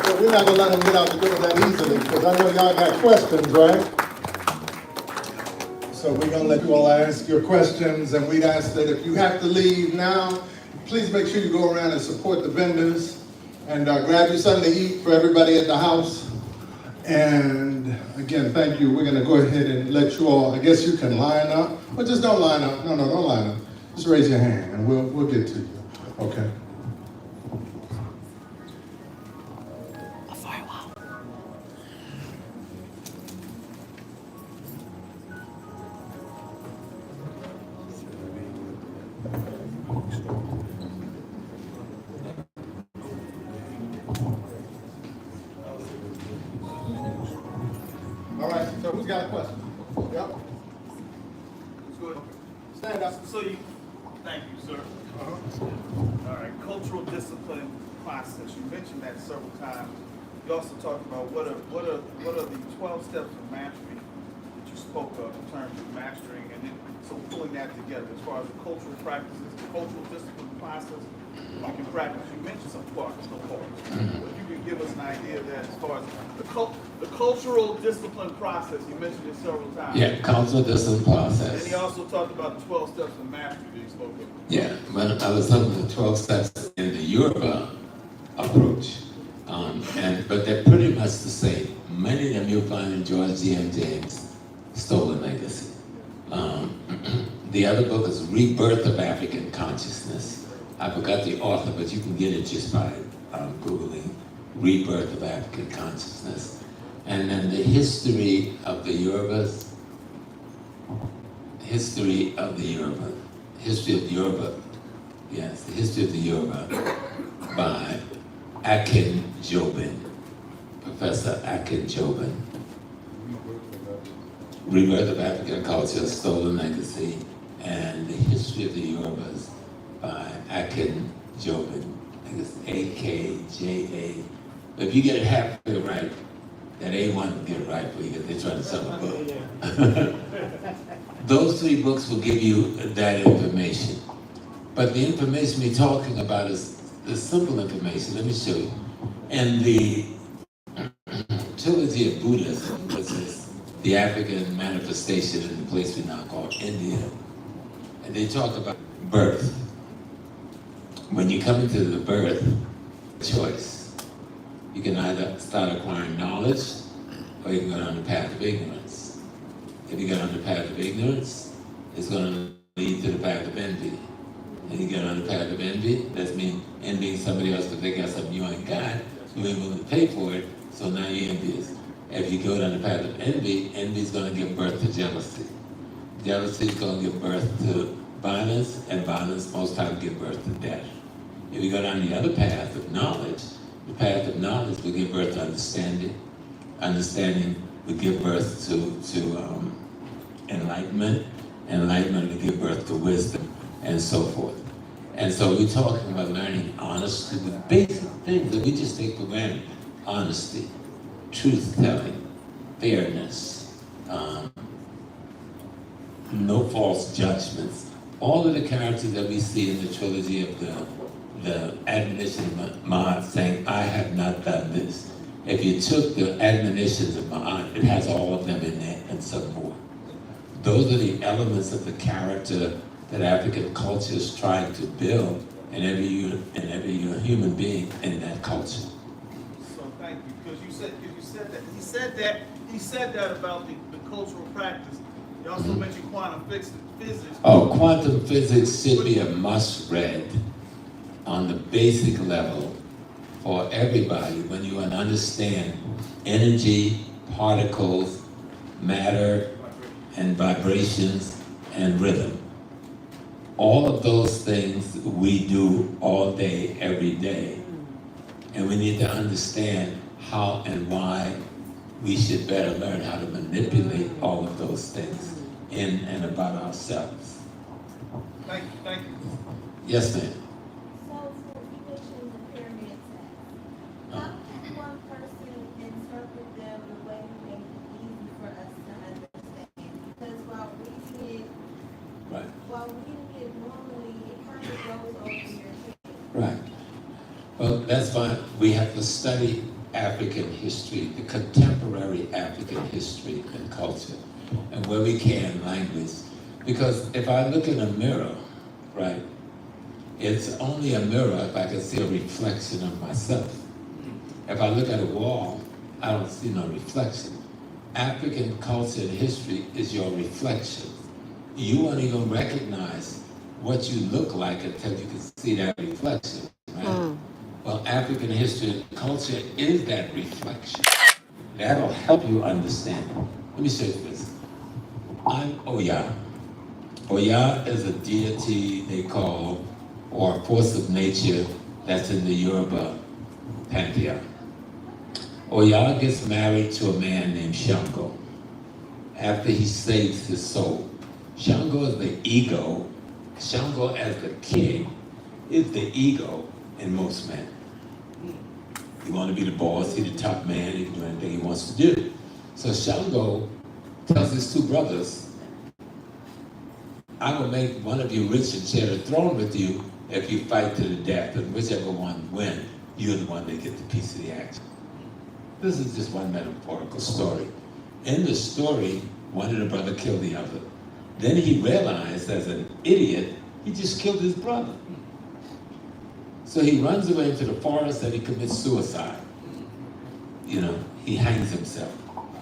Well, we're not going to let him get out the door that easily, because I know y'all got questions, right? So we're going to let you all ask your questions, and we'd ask that if you have to leave now, please make sure you go around and support the vendors, and grab you something to eat for everybody at the house. And again, thank you. We're going to go ahead and let you all, I guess you can line up, but just don't line up. No, don't line up. Just raise your hand and we'll get to you. Okay. All right, so who's got a question? Yep.
Good.
Stand up.
So you, thank you, sir. All right, cultural discipline process. You mentioned that several times. You also talked about what are the 12 steps of mastery that you spoke of in terms of mastering, and then so pulling that together as far as the cultural practices, the cultural discipline process you can practice. You mentioned some parts, no parts. But you can give us an idea of that as far as the cultural discipline process. You mentioned it several times.
Yeah, cultural discipline process.
And he also talked about the 12 steps of mastery that he spoke of.
Yeah, when I was talking about the 12 steps in the Yoruba approach, but they're pretty much the same. Many of them you'll find in George G.M. James' Stolen Legacy. The other book is Rebirth of African Consciousness. I forgot the author, but you can get it just by Googling Rebirth of African Consciousness. And then the history of the Yorubas, history of the Yoruba, yes, the history of the Yoruba by Akin Jobin, Professor Akin Jobin. Rebirth of African Culture, Stolen Legacy, and the history of the Yorubas by Akin Jobin. I think it's A-K-J-A. But if you get it halfway right, that A1 will get it right for you because they're trying to sell a book. Those three books will give you that information. But the information we're talking about is the simple information. Let me show you. And the trilogy of Buddhism, which is the African manifestation in the place we now call India. And they talk about birth. When you come into the birth, choice. You can either start acquiring knowledge, or you can go down the path of ignorance. If you go down the path of ignorance, it's going to lead to the path of envy. And you get on the path of envy, that's mean envying somebody else because they got something you ain't got, you ain't willing to pay for it, so now you're envious. If you go down the path of envy, envy is going to give birth to jealousy. Jealousy is going to give birth to violence, and violence most times give birth to death. If you go down the other path of knowledge, the path of knowledge will give birth to understanding. Understanding will give birth to enlightenment. Enlightenment will give birth to wisdom, and so forth. And so we're talking about learning honesty, the basic things that we just take for granted. Honesty, truth-telling, fairness, no false judgments. All of the characters that we see in the trilogy of the admonition of Ma'at saying, I have not done this. If you took the admonitions of Ma'at, it has all of them in there and some more. Those are the elements of the character that African culture is trying to build in every human being in that culture.
So thank you, because you said that. He said that about the cultural practice. You also mentioned quantum physics.
Oh, quantum physics should be a must-read on the basic level for everybody when you understand energy, particles, matter, and vibrations, and rhythm. All of those things we do all day, every day. And we need to understand how and why we should better learn how to manipulate all of those things in and about ourselves.
Thank you.
Yes, ma'am.
So, you mentioned the pyramid tax. How can one person interpret them the way to make it easy for us to understand? Because while reading it normally, it kind of goes over your head.
Right. Well, that's why we have to study African history, the contemporary African history and culture, and where we can, language. Because if I look in a mirror, right, it's only a mirror if I can see a reflection of myself. If I look at a wall, I don't see no reflection. African culture and history is your reflection. You won't even recognize what you look like until you can see that reflection, right? Well, African history and culture is that reflection. That'll help you understand. Let me show you this. I'm Oya. Oya is a deity they call, or a force of nature that's in the Yoruba pantheon. Oya gets married to a man named Shango after he saves his soul. Shango is the ego. Shango as the king is the ego in most men. He wants to be the boss, he's the top man, he can do anything he wants to do. So Shango tells his two brothers, I will make one of you rich and share the throne with you if you fight to the death, and whichever one wins, you're the one that gets the piece of the action. This is just one metaphorical story. In the story, one of the brothers killed the other. Then he realized, as an idiot, he just killed his brother. So he runs away into the forest and he commits suicide. You know, he hangs himself.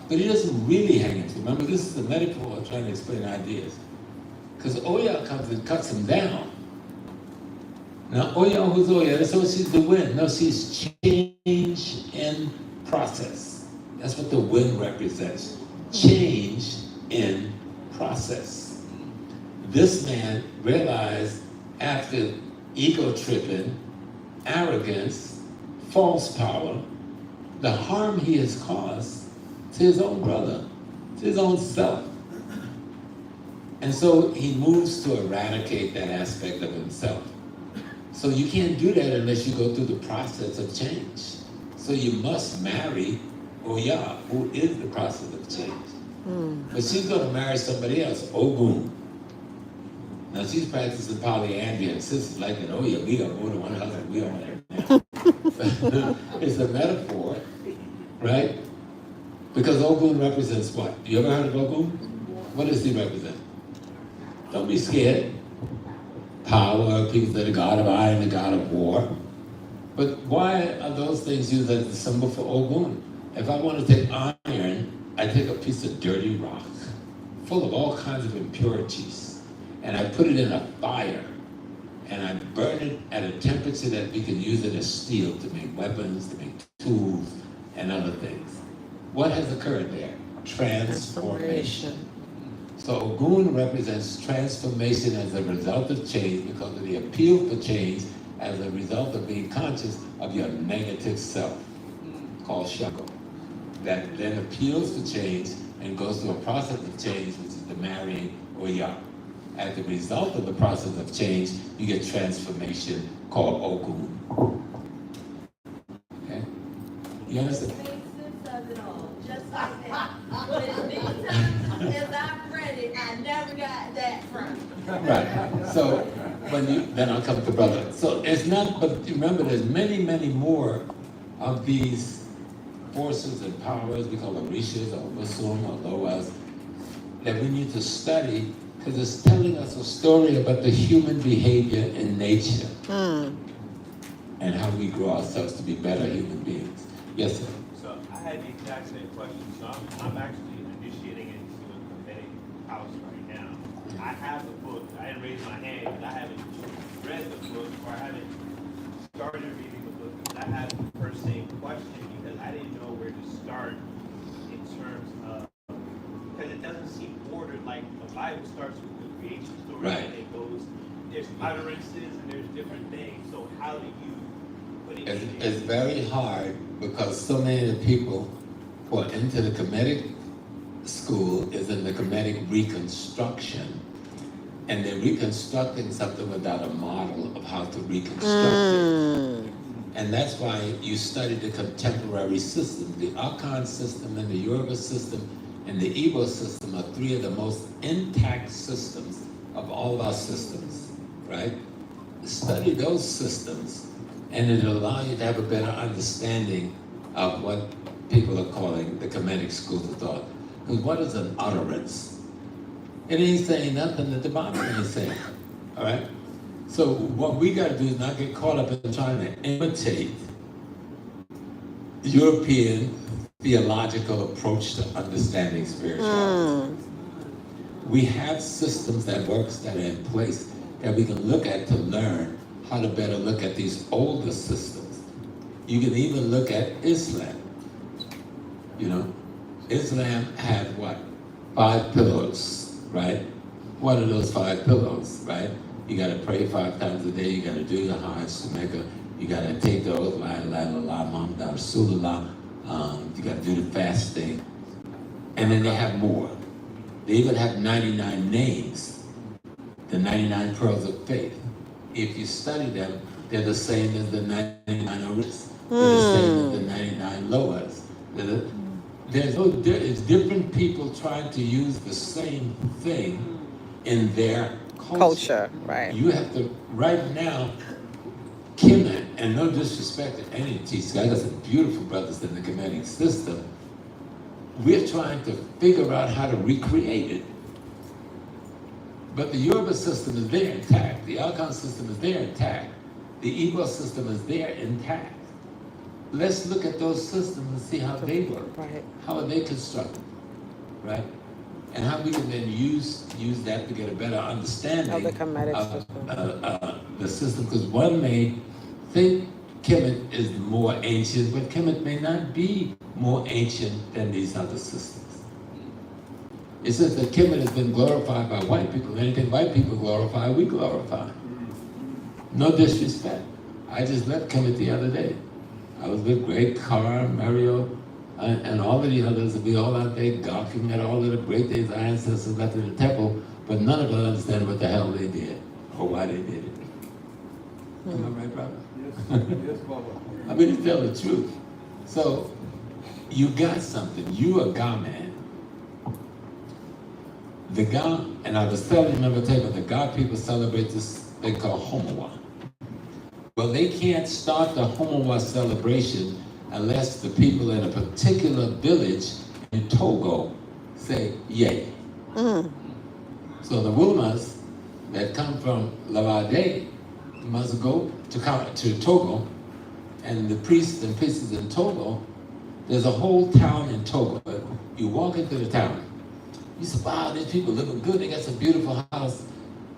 But he doesn't really hang himself. Remember, this is a metaphor trying to explain ideas. Because Oya comes and cuts him down. Now, Oya, who's Oya? So she's the wind. No, she's change in process. That's what the wind represents. Change in process. This man realized after ego tripping, arrogance, false power, the harm he has caused to his own brother, to his own self. And so he moves to eradicate that aspect of himself. So you can't do that unless you go through the process of change. So you must marry Oya, who is the process of change. But she's going to marry somebody else, Ogun. Now she's practicing polyandry, and sisters like that. Oh yeah, we got more than one husband. We don't want everything. It's a metaphor, right? Because Ogun represents what? You ever heard of Ogun? What does he represent? Don't be scared. Power, people say the god of iron, the god of war. But why are those things used as a symbol for Ogun? If I want to take iron, I take a piece of dirty rock full of all kinds of impurities, and I put it in a fire, and I burn it at a temperature that we can use it as steel to make weapons, to make tools, and other things. What has occurred there? Transformation. So Ogun represents transformation as a result of change because of the appeal for change as a result of being conscious of your negative self, called Shako, that then appeals for change and goes through a process of change, which is the marrying or Ya. As a result of the process of change, you get transformation called Ogun. Okay? You understand?
Make sense of it all, just like that. But as many times as I've read it, I never got that from it.
Right. So then I'll come to brother. So it's not, but remember, there's many, many more of these forces and powers, we call them rishas or Musum or Loas, that we need to study because it's telling us a story about the human behavior in nature and how we grow ourselves to be better human beings. Yes, sir.
So I had the exact same question. So I'm actually initiating into a Kemetic house right now. I have the book. I didn't raise my hand because I haven't read the book or I haven't started reading the book because I had the first same question because I didn't know where to start in terms of, because it doesn't seem ordered like the Bible starts with the creation story
Right.
and it goes, there's utterances and there's different things. So how do you put it in?
It's very hard because so many of the people who are into the Kemetic school is in the Kemetic reconstruction. And they're reconstructing something without a model of how to reconstruct it. And that's why you study the contemporary systems. The Akan system and the Yoruba system and the Igbo system are three of the most intact systems of all our systems, right? Study those systems and it'll allow you to have a better understanding of what people are calling the Kemetic schools of thought. Because what is an utterance? It ain't saying nothing that the Bible ain't saying, all right? So what we got to do is not get caught up in trying to imitate European theological approach to understanding spirituality. We have systems that works that are in place that we can look at to learn how to better look at these older systems. You can even look at Islam. You know, Islam had what? 5 pillars, right? What are those 5 pillars, right? You gotta pray 5 times a day, you gotta do the Hajj to Mecca, you gotta take the oath, la ilaha illallah, Muhammad Rasulullah, you gotta do the fasting. And then they have more. They even have 99 names, the 99 pearls of faith. If you study them, they're the same as the 99 oris. They're the same as the 99 loas. It's different people trying to use the same thing in their culture.
Right.
You have to, right now, Kemet, and no disrespect to any teacher, I got some beautiful brothers in the Kemetic system. We're trying to figure out how to recreate it. But the Yoruba system is there intact. The Alkan system is there intact. The Igbo system is there intact. Let's look at those systems and see how they work.
Right.
How are they constructed, right? And how we can then use that to get a better understanding
Of the Kemetic system.
The system. Because one may think Kemet is more ancient, but Kemet may not be more ancient than these other systems. It says that Kemet has been glorified by white people. Anything white people glorify, we glorify. No disrespect. I just left Kemet the other day. I was with Greg Carr, Mario, and all of the others, and we all out there gawking at all of the great things our ancestors left in the temple, but none of us understand what the hell they did or why they did it. Am I right, brother?
Yes, Baba.
I mean, to tell the truth. So, you got something. You a God man. The God, and I was telling you, remember, the God people celebrate this thing called Homowa. Well, they can't start the Homowa celebration unless the people in a particular village in Togo say, yay. So the Wilmas that come from Lavade must go to Togo, and the priests and priestesses in Togo, there's a whole town in Togo. You walk into the town, you say, wow, these people living good, they got some beautiful house.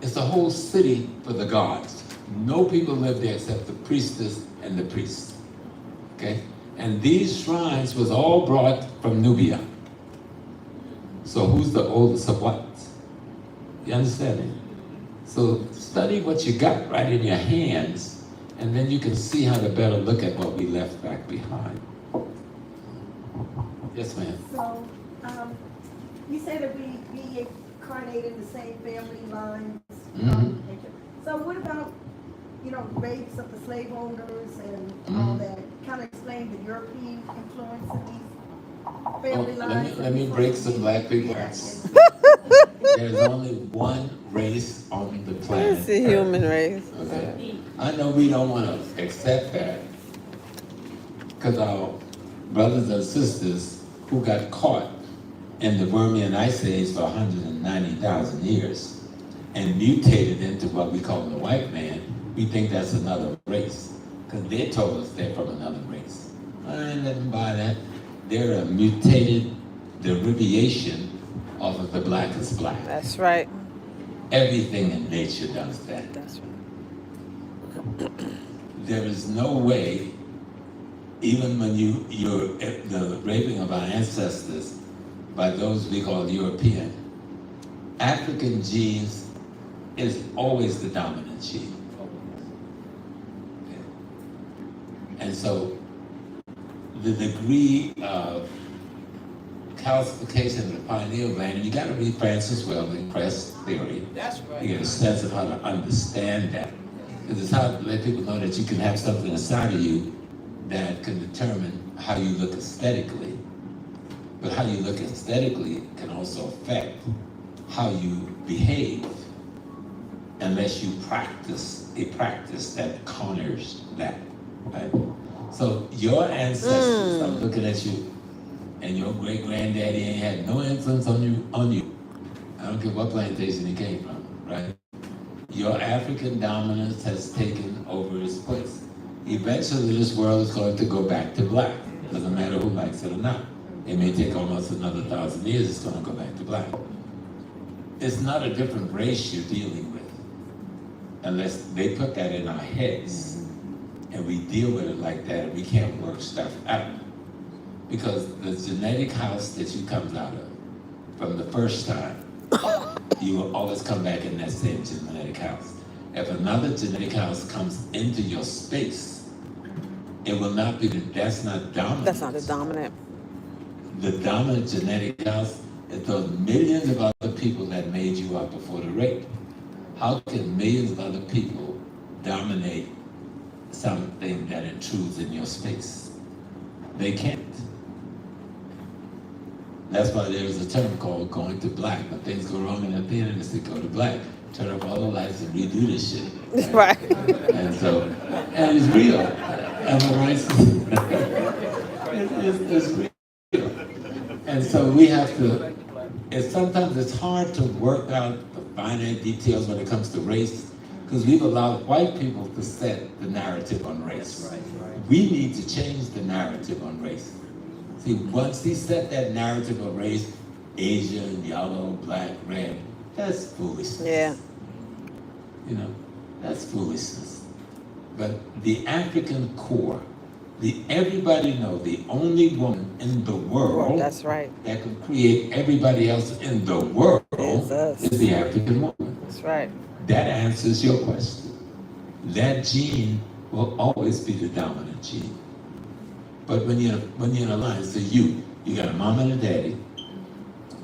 It's a whole city for the gods. No people live there except the priestess and the priest. Okay? And these shrines was all brought from Nubia. So who's the oldest of what? You understand it? So study what you got right in your hands, and then you can see how to better look at what we left back behind. Yes, ma'am.
So, you say that we reincarnate in the same family lines. So what about, rapes of the slave owners and all that? Kind of explain the European influence of these family lines.
Let me break some black people hearts. There's only one race on the planet.
It's the human race.
Okay. I know we don't want to accept that because our brothers and sisters who got caught in the Permian Ice Age for 190,000 years and mutated into what we call the white man, we think that's another race because they told us they're from another race. I ain't letting buy that. They're a mutated derivation off of the blackest black.
That's right.
Everything in nature does that.
That's right.
There is no way, even when you're the raping of our ancestors by those we call European, African genes is always the dominant gene. Okay. And so the degree of calcification of the pineal gland, and you got to read Francis Welding Crest theory.
That's right.
You get a sense of how to understand that. Because it's how to let people know that you can have something inside of you that can determine how you look aesthetically. But how you look aesthetically can also affect how you behave unless you practice a practice that counters that. Right? So your ancestors, I'm looking at you, and your great granddaddy ain't had no influence on you. I don't care what plantation he came from, right? Your African dominance has taken over his place. Eventually this world is going to go back to black. Doesn't matter who likes it or not. It may take almost another 1,000 years, it's gonna go back to black. It's not a different race you're dealing with, unless they put that in our heads, and we deal with it like that, and we can't work stuff out. Because the genetic house that you come out of, from the first time, you will always come back in that same genetic house. If another genetic house comes into your space, it will not be, that's not dominant.
That's not the dominant.
The dominant genetic house is those millions of other people that made you up before the rape. How can millions of other people dominate something that intrudes in your space? They can't. That's why there's a term called going to black. When things go wrong in the theater, they say go to black. Turn off all the lights and redo this shit.
Right.
And so, and it's real. Am I right? It's real. And so we have to, sometimes it's hard to work out the finite details when it comes to race, because we've allowed white people to set the narrative on race. We need to change the narrative on race. See, once he set that narrative of race, Asian, yellow, black, red, that's foolishness.
Yeah.
You know, that's foolishness. But the African core, everybody know the only woman in the world
That's right.
that can create everybody else in the world
It's us.
is the African woman.
That's right.
That answers your question. That gene will always be the dominant gene. But when you're in a line, so you got a mom and a daddy,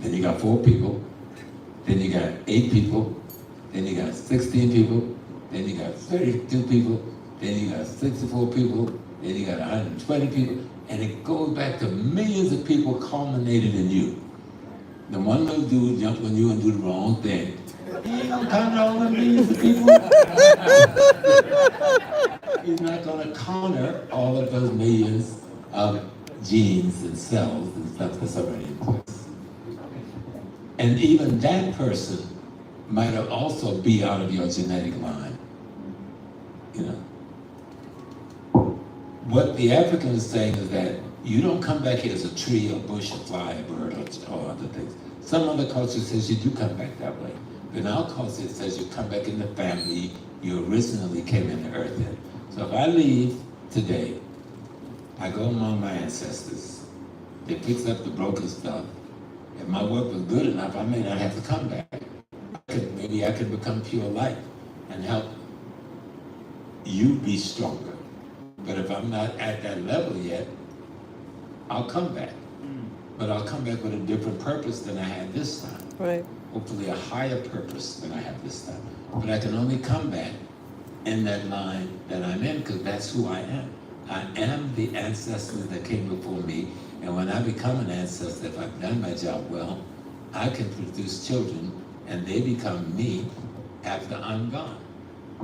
then you got 4 people, then you got 8 people, then you got 16 people, then you got 32 people, then you got 64 people, then you got 120 people, and it goes back to millions of people culminated in you. The one little dude jumped on you and do the wrong thing. He ain't gonna counter all them millions of people. He's not gonna counter all of those millions of genes and cells and stuff that's already in place. And even that person might also be out of your genetic line. You know. What the African is saying is that you don't come back here as a tree, a bush, a fly, a bird, or other things. Some other culture says you do come back that way. But in our culture, it says you come back in the family, you originally came into earth in. So if I leave today, I go among my ancestors, they fix up the broken stuff. If my work was good enough, I may not have to come back. Maybe I could become pure light and help you be stronger. But if I'm not at that level yet, I'll come back. But I'll come back with a different purpose than I had this time.
Right.
Hopefully a higher purpose than I have this time. But I can only come back in that line that I'm in, because that's who I am. I am the ancestor that came before me, and when I become an ancestor, if I've done my job well, I can produce children, and they become me after I'm gone.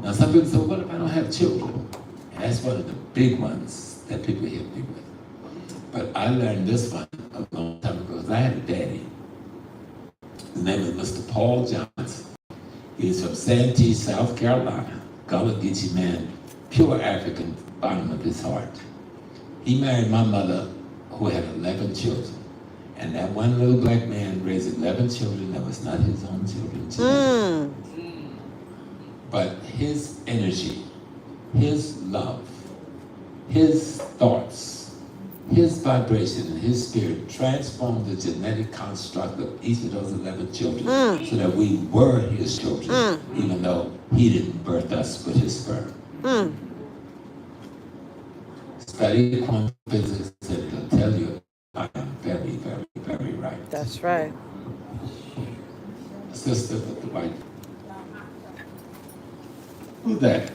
Now some people say, what if I don't have children? And that's one of the big ones that people hit me with. But I learned this one a long time ago, because I had a daddy. His name is Mr. Paul Johnson. He's from Santee, South Carolina. Gullah Geechee man, pure African, bottom of his heart. He married my mother, who had 11 children. And that one little black man raised 11 children that was not his own children. But his energy, his love, his thoughts, his vibration, and his spirit transformed the genetic construct of each of those 11 children so that we were his children, even though he didn't birth us with his sperm. Study quantum physics and it'll tell you I am very, very, very right.
That's right.
Sister with the white. Who's that?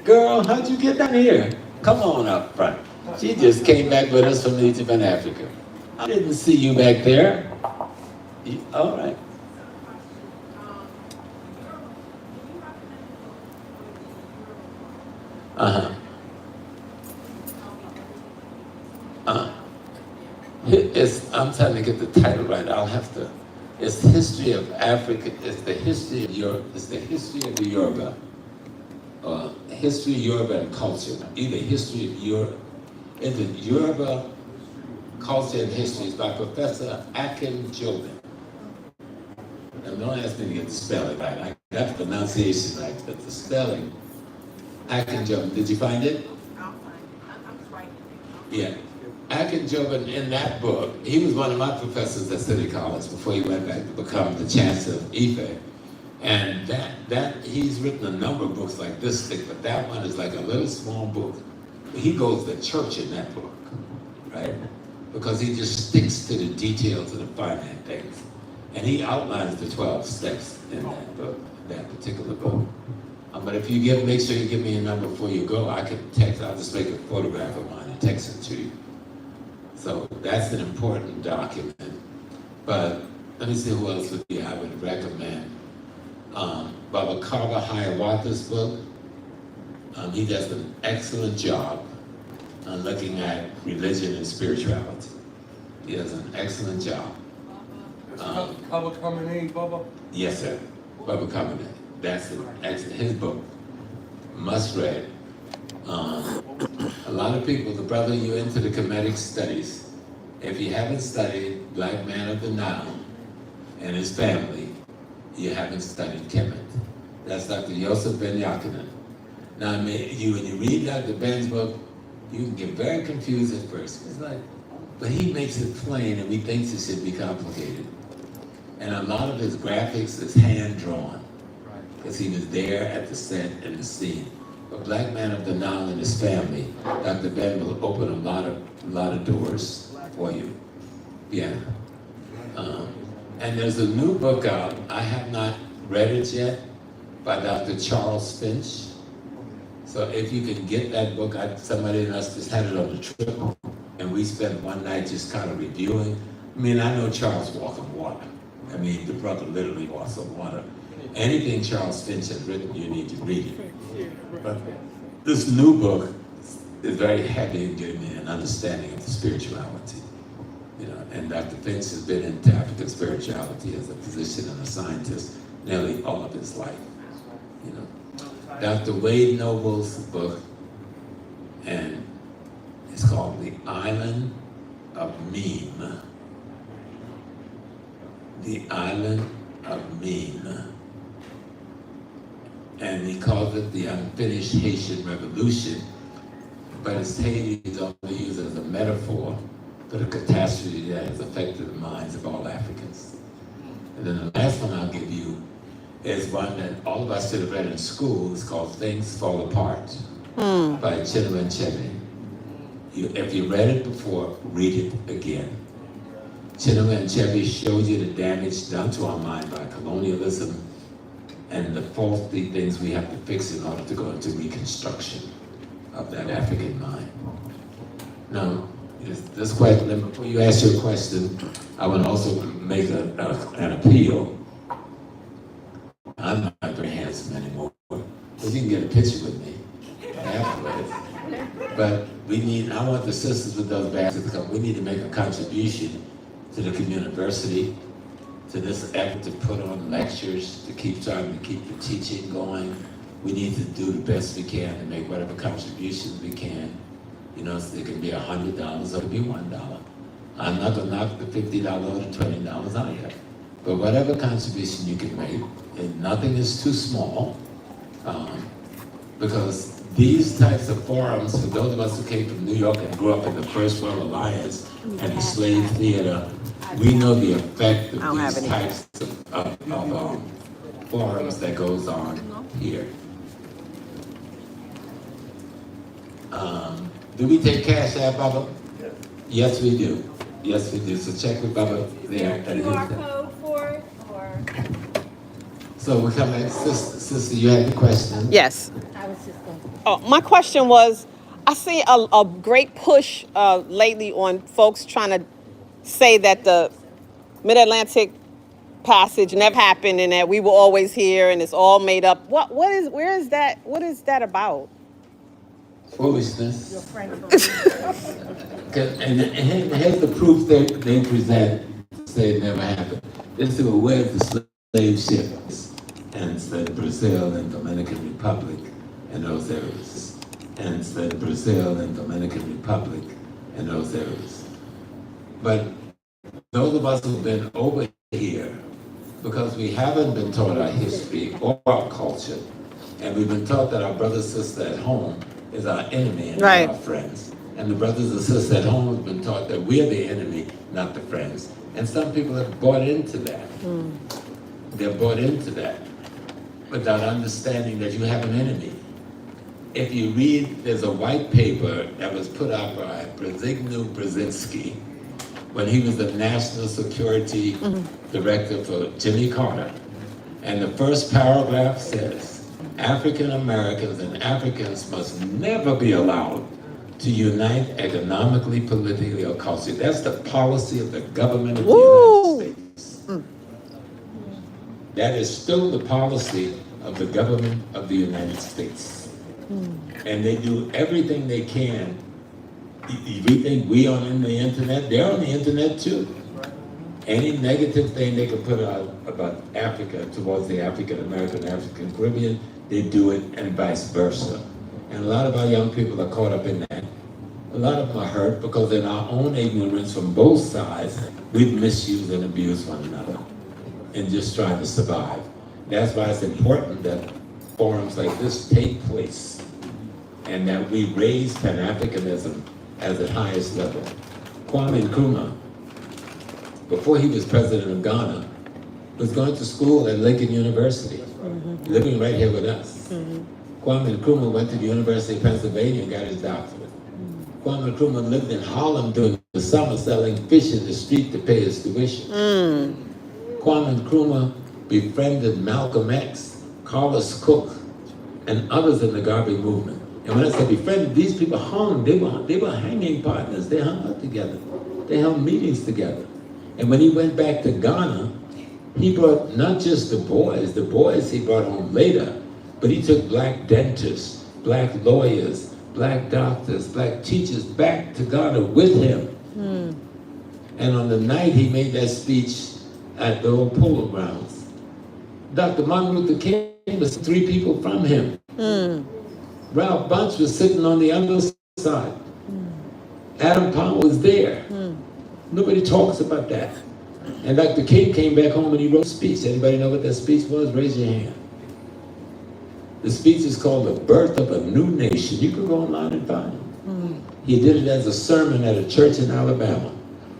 Girl, how'd you get down here? Come on up front. She just came back with us from Egypt and Africa. I didn't see you back there. All right. Uh-huh. I'm trying to get the title right. I'll have to. It's the history of Africa. It's the history of Europe. It's the history of the Yoruba. History of Yoruba and culture. Either history of Europe. It's the Yoruba culture and history. It's by Professor Akin Jobin. And don't ask me to get the spelling right. I got the pronunciation right, but the spelling. Akin Jobin. Did you find it?
I'll find it. I'm just writing it.
Yeah. Akin Jobin, in that book, he was one of my professors at City College before he went back to become the chancellor of ELife. And that he's written a number of books like this thick, but that one is like a little small book. He goes to church in that book, right? Because he just sticks to the details of the finite things. And he outlines the 12 steps in that book, that particular book. But if you make sure you give me a number before you go, I can text, I'll just make a photograph of mine and text it to you. So that's an important document. But let me see who else I would recommend. Baba Kaba Hiawatha's book. He does an excellent job on looking at religion and spirituality. He does an excellent job.
Baba Kamene, Baba?
Yes, sir. Baba Kamene. That's an excellent, his book. Must read. A lot of people, the brother, you're into the Kemetic studies. If you haven't studied Black Man of the Nile and his family, you haven't studied Kemet. That's Dr. Yosef Ben Yakinen. Now, when you read Dr. Ben's book, you can get very confused at first. It's like, but he makes it plain and he thinks it should be complicated. And a lot of his graphics is hand-drawn because he was there at the set and the scene. But Black Man of the Nile and his family, Dr. Ben will open a lot of doors for you. Yeah. And there's a new book out, I have not read it yet, by Dr. Charles Finch. So if you can get that book, somebody and us just had it on the trip, and we spent one night just kind of reviewing. I mean, I know Charles walks on water. I mean, the brother literally walks on water. Anything Charles Finch has written, you need to read it. But this new book is very heavy in giving me an understanding of the spirituality. And Dr. Finch has been into African spirituality as a physician and a scientist nearly all of his life. Dr. Wade Noble's book, and it's called The Island of Meme. The Island of Meme. and he called it the unfinished Haitian Revolution. But it's Haiti is only used as a metaphor for the catastrophe that has affected the minds of all Africans. And then the last one I'll give you is one that all of us should have read in school. It's called Things Fall Apart by Chinua Achebe. If you read it before, read it again. Chinua Achebe shows you the damage done to our mind by colonialism and the faulty things we have to fix in order to go into reconstruction of that African mind. Now, this question, before you ask your question, I would also make an appeal. I'm not very handsome anymore, but you can get a picture with me afterwards. But I want the sisters with those baskets to come. We need to make a contribution to the community, to this effort to put on lectures, to keep trying to keep the teaching going. We need to do the best we can to make whatever contributions we can. You know, so it can be $100 or it can be $1. I'm not gonna knock the $50 or the $20 out yet. But whatever contribution you can make, and nothing is too small, because these types of forums, for those of us who came from New York and grew up in the First World Alliance and the slave theater, we know the effect of these types of forums that goes on here. Do we take cash out, Bubba? Yes, we do. Yes, we do. So check with Bubba there.
QR code for it, or?
So we come back, sister, you had the question?
Yes.
I was just going.
Oh, my question was, I see a great push lately on folks trying to say that the Mid-Atlantic Passage never happened and that we were always here and it's all made up. Where is that? What is that about?
Foolishness.
Your friend.
And here's the proof they present to say it never happened. They say, well, where's the slave ships? And said Brazil and Dominican Republic and those areas. And said Brazil and Dominican Republic and those areas. But those of us who've been over here, because we haven't been taught our history or our culture, and we've been taught that our brother and sister at home is our enemy and not our friends. And the brothers and sisters at home have been taught that we're the enemy, not the friends. And some people have bought into that. They're bought into that without understanding that you have an enemy. If you read, there's a white paper that was put out by Brzezinski Brzezinski when he was the National Security Director for Jimmy Carter. And the first paragraph says, African Americans and Africans must never be allowed to unite economically, politically, or culturally. That's the policy of the government of the United States. That is still the policy of the government of the United States. And they do everything they can. You think we are on the internet? They're on the internet too. Any negative thing they can put out about Africa towards the African American, African Caribbean, they do it, and vice versa. And a lot of our young people are caught up in that. A lot of them are hurt because in our own ignorance from both sides, we've misused and abused one another and just trying to survive. That's why it's important that forums like this take place and that we raise Pan-Africanism at the highest level. Kwame Nkrumah, before he was president of Ghana, was going to school at Lincoln University, living right here with us. Kwame Nkrumah went to the University of Pennsylvania and got his doctorate. Kwame Nkrumah lived in Harlem during the summer selling fish in the street to pay his tuition. Kwame Nkrumah befriended Malcolm X, Carlos Cook, and others in the Garvey movement. And when I say befriended, these people hung, they were hanging partners. They hung out together. They held meetings together. And when he went back to Ghana, he brought not just the boys he brought home later, but he took black dentists, black lawyers, black doctors, black teachers back to Ghana with him. And on the night he made that speech at the old polo grounds, Dr. Martin Luther King was 3 people from him. Ralph Bunche was sitting on the other side. Adam Powell was there. Nobody talks about that. And Dr. King came back home and he wrote a speech. Anybody know what that speech was? Raise your hand. The speech is called The Birth of a New Nation. You can go online and find it. He did it as a sermon at a church in Alabama.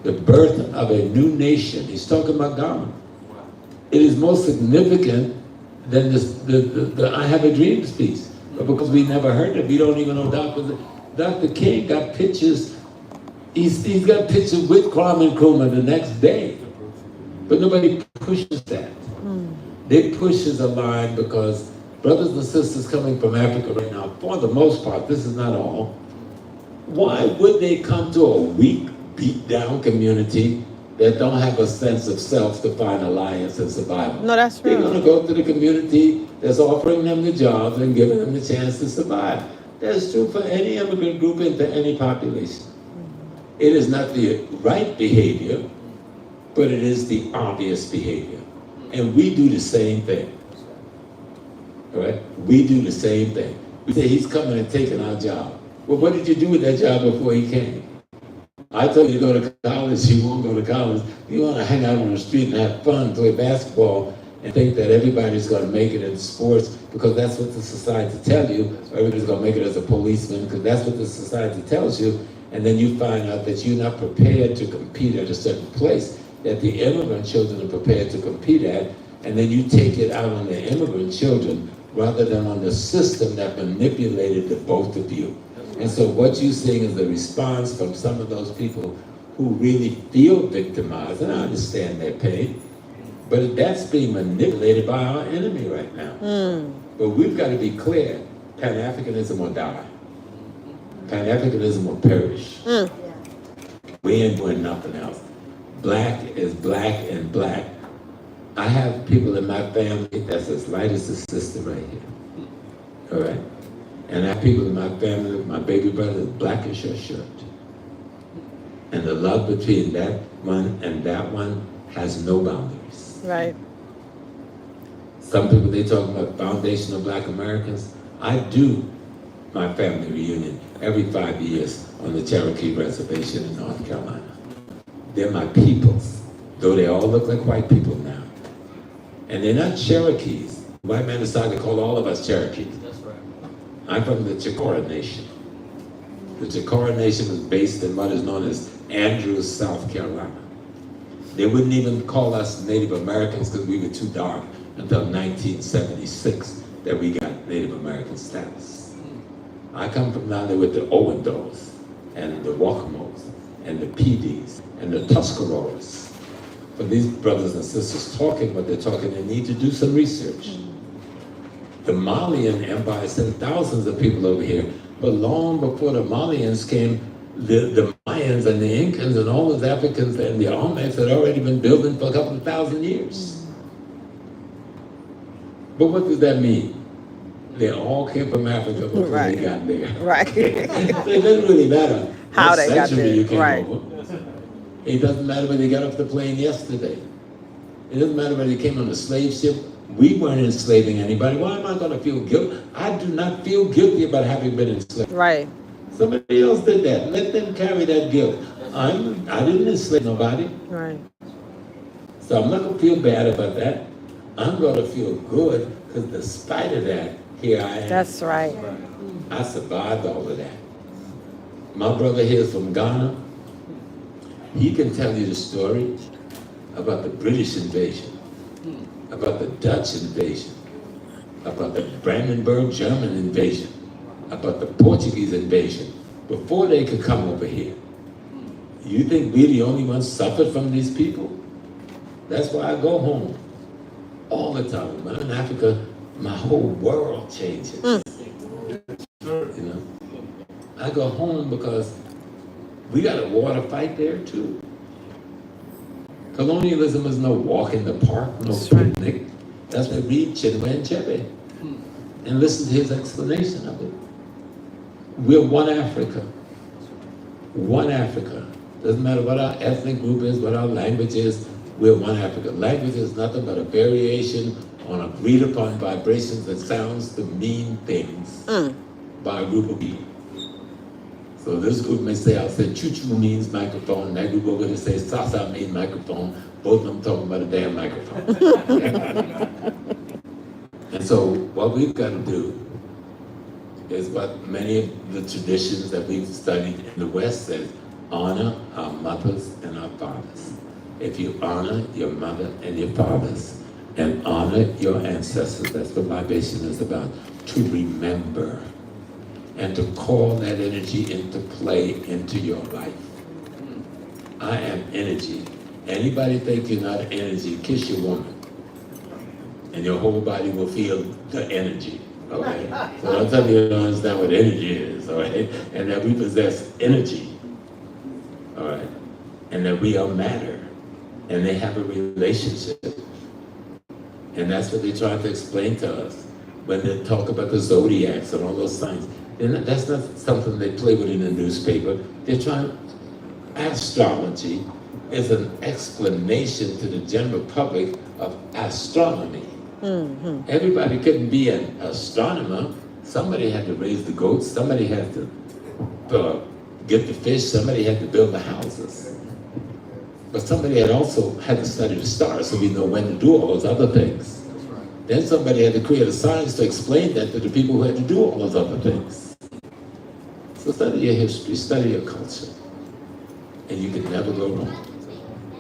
The birth of a new nation. He's talking about God. It is more significant than the I Have a Dream speech. But because we never heard it, we don't even know Dr. King got pictures. He's got pictures with Kwame Nkrumah the next day. But nobody pushes that. They pushes a line because brothers and sisters coming from Africa right now, for the most part, this is not all, why would they come to a weak, beat down community that don't have a sense of self to find alliance and survival?
No, that's
They're
true.
gonna go to the community that's offering them the jobs and giving them the chance to survive. That's true for any immigrant group into any population. It is not the right behavior, but it is the obvious behavior. And we do the same thing. All right? We do the same thing. We say he's coming and taking our job. Well, what did you do with that job before he came? I told you to go to college, you won't go to college. You want to hang out on the street and have fun, play basketball, and think that everybody's going to make it in sports because that's what the society tells you, or everybody's going to make it as a policeman because that's what the society tells you, and then you find out that you're not prepared to compete at a certain place that the immigrant children are prepared to compete at, and then you take it out on the immigrant children rather than on the system that manipulated the both of you. And so what you're seeing is the response from some of those people who really feel victimized, and I understand their pain, but that's being manipulated by our enemy right now. But we've got to be clear, Pan-Africanism will die. Pan-Africanism will perish. We ain't doing nothing else. Black is black and black. I have people in my family that's as light as the sister right here. All right? And I have people in my family, my baby brother is black as your shirt. And the love between that one and that one has no boundaries.
Right.
Some people, they talk about foundational black Americans. I do my family reunion every 5 years on the Cherokee Reservation in North Carolina. They're my peoples, though they all look like white people now. And they're not Cherokees. White man decided to call all of us Cherokees. I'm from the Chicora Nation. The Chicora Nation was based in what is known as Andrews, South Carolina. They wouldn't even call us Native Americans because we were too dark until 1976 that we got Native American status. I come from down there with the Owendos and the Wakamos and the PDs and the Tuscaroras. For these brothers and sisters talking what they're talking, they need to do some research. The Malian Empire sent thousands of people over here, but long before the Malians came, the Mayans and the Incans and all those Africans and the Olmecs had already been building for a couple of thousand years. But what does that mean? They all came from Africa before they got there.
Right.
So it doesn't really matter
How
what
they got
century
there.
you came
Right.
over. It doesn't matter whether they got off the plane yesterday. It doesn't matter whether they came on a slave ship. We weren't enslaving anybody. Why am I going to feel guilty? I do not feel guilty about having been enslaved.
Right.
Somebody else did that. Let them carry that guilt. I didn't enslave nobody.
Right.
So I'm not going to feel bad about that. I'm going to feel good because despite of that, here I am.
That's right.
I survived all of that. My brother here is from Ghana. He can tell you the story about the British invasion, about the Dutch invasion, about the Brandenburg German invasion, about the Portuguese invasion, before they could come over here. You think we're the only ones suffered from these people? That's why I go home all the time. When I'm in Africa, my whole world changes. You know, I go home because we got a water fight there too. Colonialism is no walk in the park, no picnic. That's why read Chinua Achebe and listen to his explanation of it. We're one Africa. One Africa. Doesn't matter what our ethnic group is, what our language is, we're one Africa. Language is nothing but a variation on agreed upon vibrations that sounds to mean things by a group of people. So this group may say, I'll say choo-choo means microphone, that group over there say sasa means microphone, both of them talking about a damn microphone. And so what we've got to do is what many of the traditions that we've studied in the West says, honor our mothers and our fathers. If you honor your mother and your fathers, and honor your ancestors, that's what libation is about, to remember and to call that energy into play into your life. I am energy. Anybody think you're not energy, kiss your woman. And your whole body will feel the energy, okay? So don't tell me you don't understand what energy is, all right? And that we possess energy, all right? And that we are matter, and they have a relationship. And that's what they're trying to explain to us when they talk about the zodiacs and all those signs. And that's not something they play with in the newspaper. They're trying, astrology is an explanation to the general public of astronomy. Mm-hmm. Everybody couldn't be an astronomer. Somebody had to raise the goats, somebody had to get the fish, somebody had to build the houses. But somebody had also had to study the stars so we know when to do all those other things. Then somebody had to create a science to explain that to the people who had to do all those other things. So study your history, study your culture, and you can never go wrong.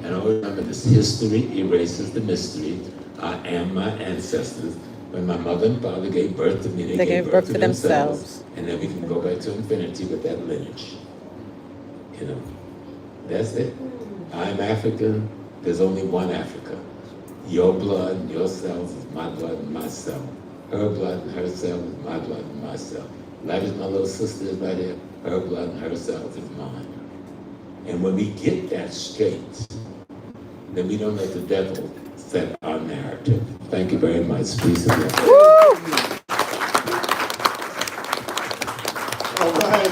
And always remember this, history erases the mystery. I am my ancestors. When my mother and father gave birth to me, they gave birth to themselves. And then we can go back to infinity with that lineage. You know, that's it. I'm African, there's only one Africa. Your blood and your cells is my blood and my cell. Her blood and her cell is my blood and my cell. That is my little sister is right here. Her blood and her cells is mine. And when we get that straight, then we don't let the devil set our narrative. Thank you very much. Peace and love.
All right.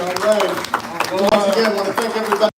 Once again, I want to thank everybody.